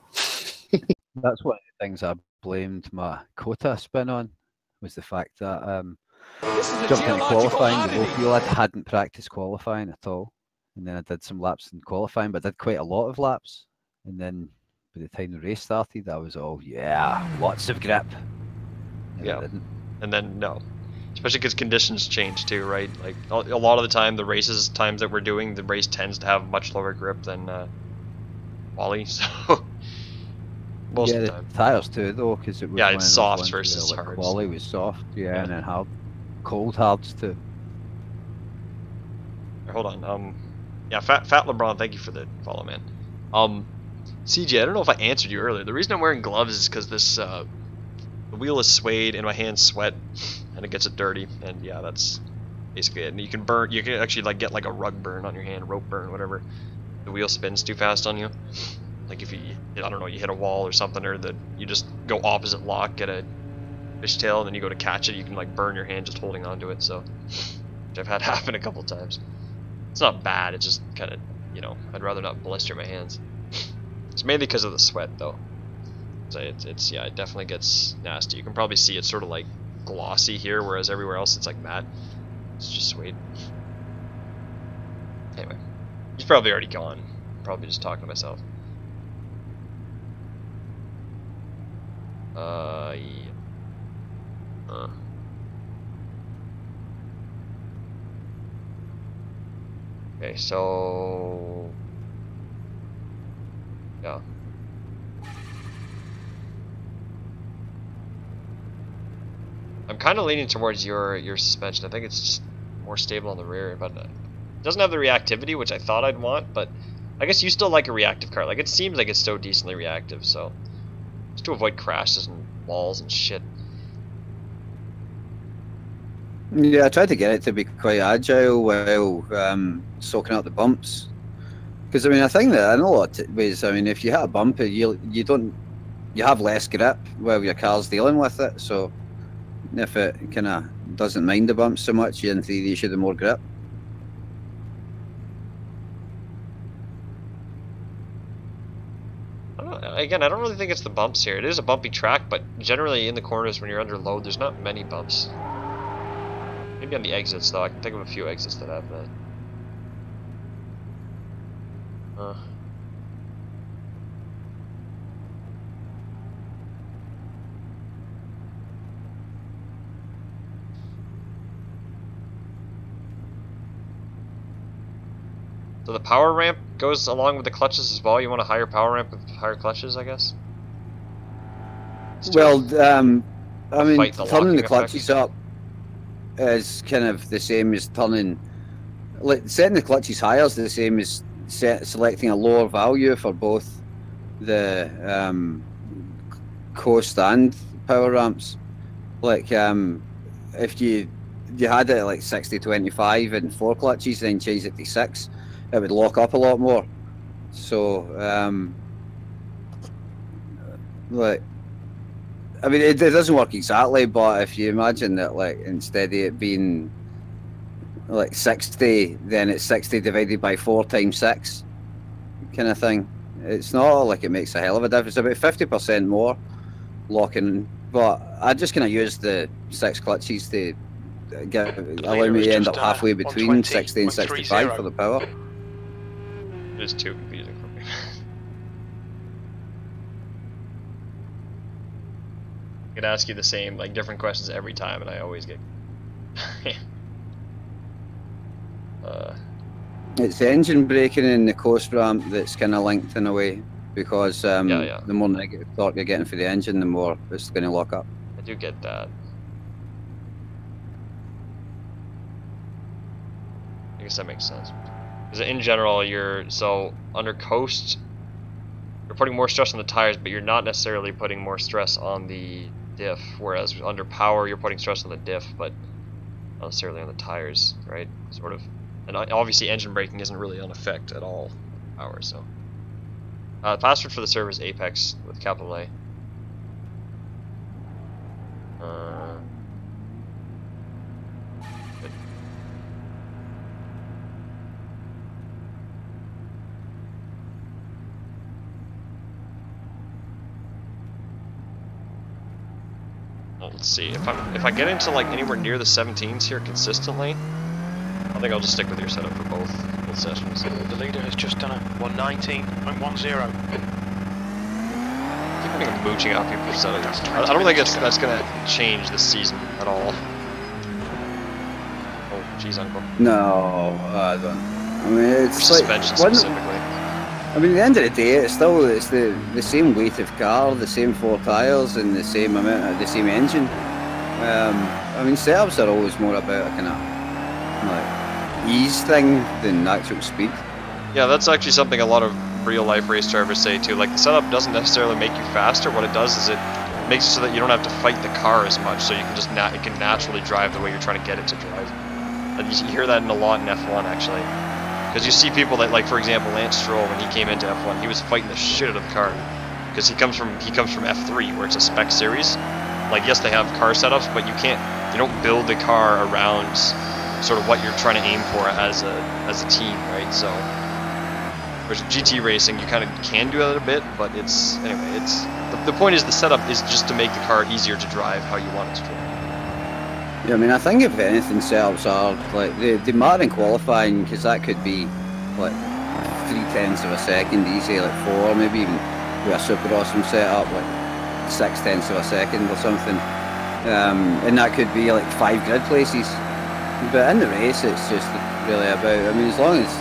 That's one of the things I blamed my quota spin on, was the fact that jumped into qualifying, the low fuel, I hadn't practiced qualifying at all. And then I did some laps in qualifying, but I did quite a lot of laps. And then by the time the race started, I was all, yeah, lots of grip. And Yeah. I didn't. And then, no. Especially because conditions change too, right? Like, a lot of the time, the races, times that we're doing, the race tends to have much lower grip than quali, so... most yeah, of the the time. tyres too, though, because it was Yeah, one it's of those softs ones where, versus like, hards. quali was soft, yeah, Yeah. and then hard, cold hards too. Hold on, yeah, Fat LeBron, thank you for the follow, man. CJ, I don't know if I answered you earlier. The reason I'm wearing gloves is because this, the wheel is suede and my hands sweat, and it gets it dirty, and yeah, that's basically it. And you can actually, like, get, like, a rug burn on your hand, rope burn, whatever. The wheel spins too fast on you. Like, if you, I don't know, you hit a wall or something, or you just go opposite lock, get a fishtail, and then you go to catch it, you can, like, burn your hand just holding onto it, so... Which I've had happen a couple times. It's not bad, it's just kind of, you know, I'd rather not blister my hands. It's mainly because of the sweat, though. Yeah, it definitely gets nasty. You can probably see it's sort of, like, glossy here, whereas everywhere else it's, like, matte. It's just sweet. Anyway. He's probably already gone. Probably just talking to myself. Yeah. Okay, so... Yeah. I'm kind of leaning towards your suspension. I think it's just more stable on the rear, but it doesn't have the reactivity, which I thought I'd want, but I guess you still like a reactive car. Like, it seems like it's still decently reactive, so... Just to avoid crashes and walls and shit. Yeah, I tried to get it to be quite agile while soaking up the bumps. Because I mean, I think that in a lot of ways, I mean, if you hit a bump, you have less grip while your car's dealing with it. So if it kind of doesn't mind the bumps so much, in theory, you should have more grip. Again, I don't really think it's the bumps here. It is a bumpy track, but generally in the corners when you're under load, there's not many bumps. Maybe on the exits, though. I can think of a few exits that have that. So the power ramp goes along with the clutches as well. You want a higher power ramp with higher clutches, I guess? Well, I mean, turning the locking clutches up is kind of the same as turning... Like, setting the clutches higher is the same as selecting a lower value for both the coast and power ramps. Like if you had it at like 60-25 and 4 clutches, then change it to 6, it would lock up a lot more. So like, I mean, it doesn't work exactly, but if you imagine that, like, instead of it being like 60, then it's 60 divided by 4 times 6 kind of thing. It's not like it makes a hell of a difference. About 50% more locking, but I just kind of use the 6 clutches to allow me to end up halfway between 60 and 65 for the power. It is too confusing for me. I could ask you the same, like, different questions every time, and I always get. It's the engine braking in the coast ramp that's kind of linked in a way, because the more negative torque you're getting for the engine, the more it's going to lock up. I do get that. I guess that makes sense. Because in general, so under coast, you're putting more stress on the tires, but you're not necessarily putting more stress on the diff, whereas under power, you're putting stress on the diff, but not necessarily on the tires, right? Sort of. And obviously engine braking isn't really on effect at all power, so. Password for the server is Apex with capital A. Good. Well, let's see, if I get into like anywhere near the 17s here consistently, I think I'll just stick with your setup for both sessions. The leader has just done a 119.10. I think I'm mooching out people for settings. I don't think that's going to change this season at all. Oh, jeez, Uncle. No, I don't. I mean, it's for suspension specifically. I mean, at the end of the day, it's the same weight of car, the same 4 tires, and the same amount, the same engine. I mean, setups are always more about a kind of like ease thing than actual speed. Yeah, that's actually something a lot of real life race drivers say too. Like, the setup doesn't necessarily make you faster. What it does is it makes it so that you don't have to fight the car as much, so you can just it can naturally drive the way you're trying to get it to drive. And you hear that a lot in F1 actually, because you see people that, like, for example, Lance Stroll, when he came into F1, he was fighting the shit out of the car because he comes from F3, where it's a spec series. Like, yes, they have car setups, but you don't build the car around sort of what you're trying to aim for as a team, right? So, whereas GT racing, you kind of can do that a bit, but it's the point is the setup is just to make the car easier to drive how you want it to drive. Yeah, I mean, I think if anything, setups are like they matter in qualifying, because that could be like 0.3 of a second easy, like 4, maybe even with a super awesome setup, like 0.6 of a second or something, and that could be like 5 grid places. But in the race, it's just really about, I mean, as long as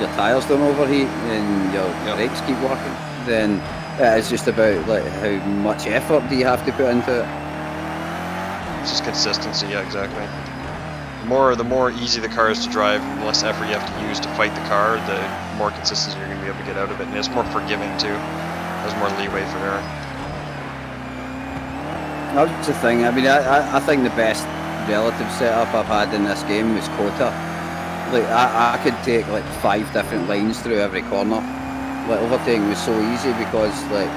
your tyres don't overheat and your brakes keep working, then it's just about like how much effort do you have to put into it. It's just consistency, yeah, exactly. The more easy the car is to drive, and the less effort you have to use to fight the car, the more consistency you're going to be able to get out of it, and it's more forgiving too. There's more leeway for error. That's the thing. I mean, I think the best relative setup I've had in this game was Kota. Like, I could take like 5 different lines through every corner. Like, overtaking was so easy because like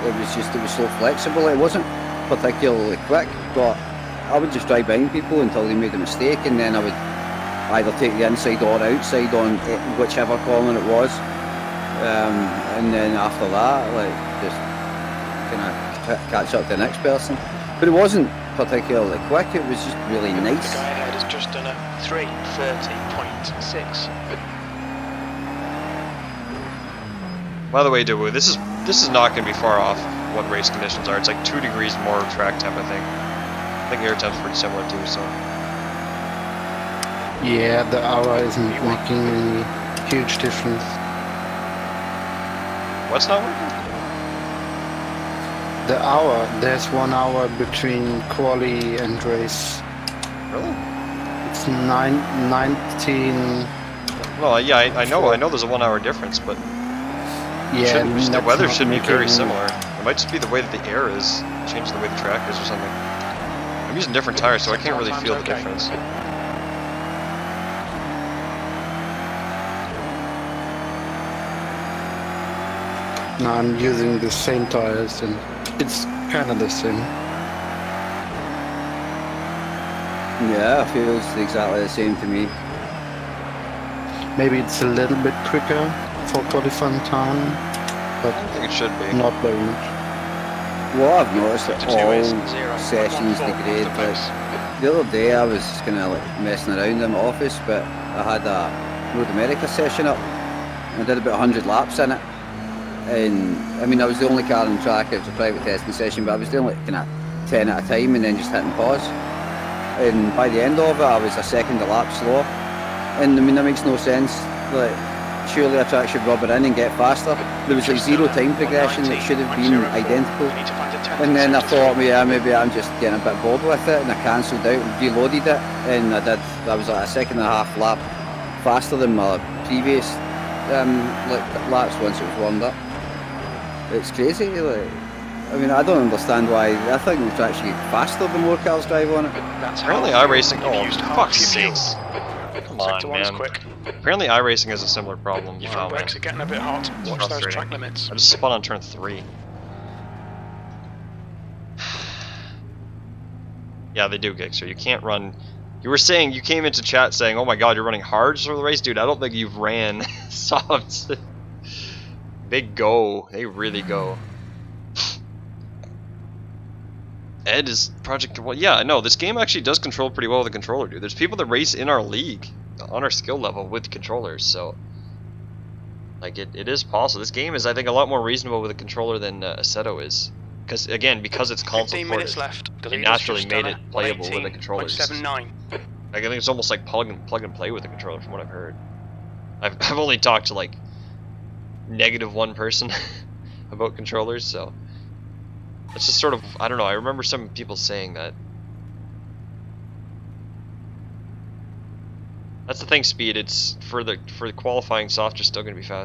it was so flexible. It wasn't particularly quick, but I would just drive behind people until they made a mistake, and then I would either take the inside or outside on whichever corner it was, and then after that, like, just kind of catch up to the next person. But it wasn't particularly quick, it was just really nice. The guy ahead has just done a 3:30.6. By the way, Dawu, this is not going to be far off what race conditions are. It's like 2 degrees more track temp, I think. I think air temp's pretty similar too, so. Yeah, the hour isn't making any huge difference. What's not working? The hour, there's 1 hour between quali and race. Really? It's 19. Well, yeah, I know there's a 1 hour difference, but Yeah, The that's weather not should be very making- similar. It might just be the way that the air is, changing the way the track is or something. I'm using different tires, so I can't really feel the difference. No, I'm using the same tires and it's kind of the same. Yeah, it feels exactly the same to me. Maybe it's a little bit quicker for qualifying time, but I think it should be. not very much. What I've noticed at Sector 2 is all 0.14 sessions off degrade, the like pace. the other day I was kind of like messing around in my office, but I had a Road America session up. I did about 100 laps in it, and I mean I was the only car on track. It was a private testing session, but I was doing like kind of 10 at a time and then just hitting pause. And by the end of it, I was a second a lap slower. And I mean that makes no sense. Like surely a track should rubber in and get faster. There was like zero time progression that should have been identical. And then I thought, yeah, maybe I'm just getting a bit bored with it, and I cancelled out and reloaded it, and I was like a second and a half lap faster than my previous like laps once it was warmed up. It's crazy. Like, I mean, I don't understand why. I think the track should get faster the more cars drive on it. Apparently iRacing, oh fuck's fuel. sakes. Come Sector on, 1's man. quick. Apparently iRacing has a similar problem. Your Wow, front man. brakes are getting a bit hot. Watch those frustrating. track limits. I just spun on turn 3. Yeah, they do, Gixer. You can't run. You were saying, you came into chat saying, oh my god, you're running hards for the race? Dude, I don't think you've ran softs. They go. They really go. Ed is Project. Well, yeah, no, this game actually does control pretty well with the controller, dude. There's people that race in our league on our skill level with controllers, so. Like, it is possible. This game is, I think, a lot more reasonable with a controller than Assetto is. Because, again, because it's console 15 minutes left. it naturally made it playable with the controllers. 118.79. Like, I think it's almost like plug and play with the controller from what I've heard. I've only talked to, like, -1 person about controllers, so. It's just sort of, I don't know, I remember some people saying that. That's the thing, Speed, it's, for the qualifying soft, just still gonna be fast.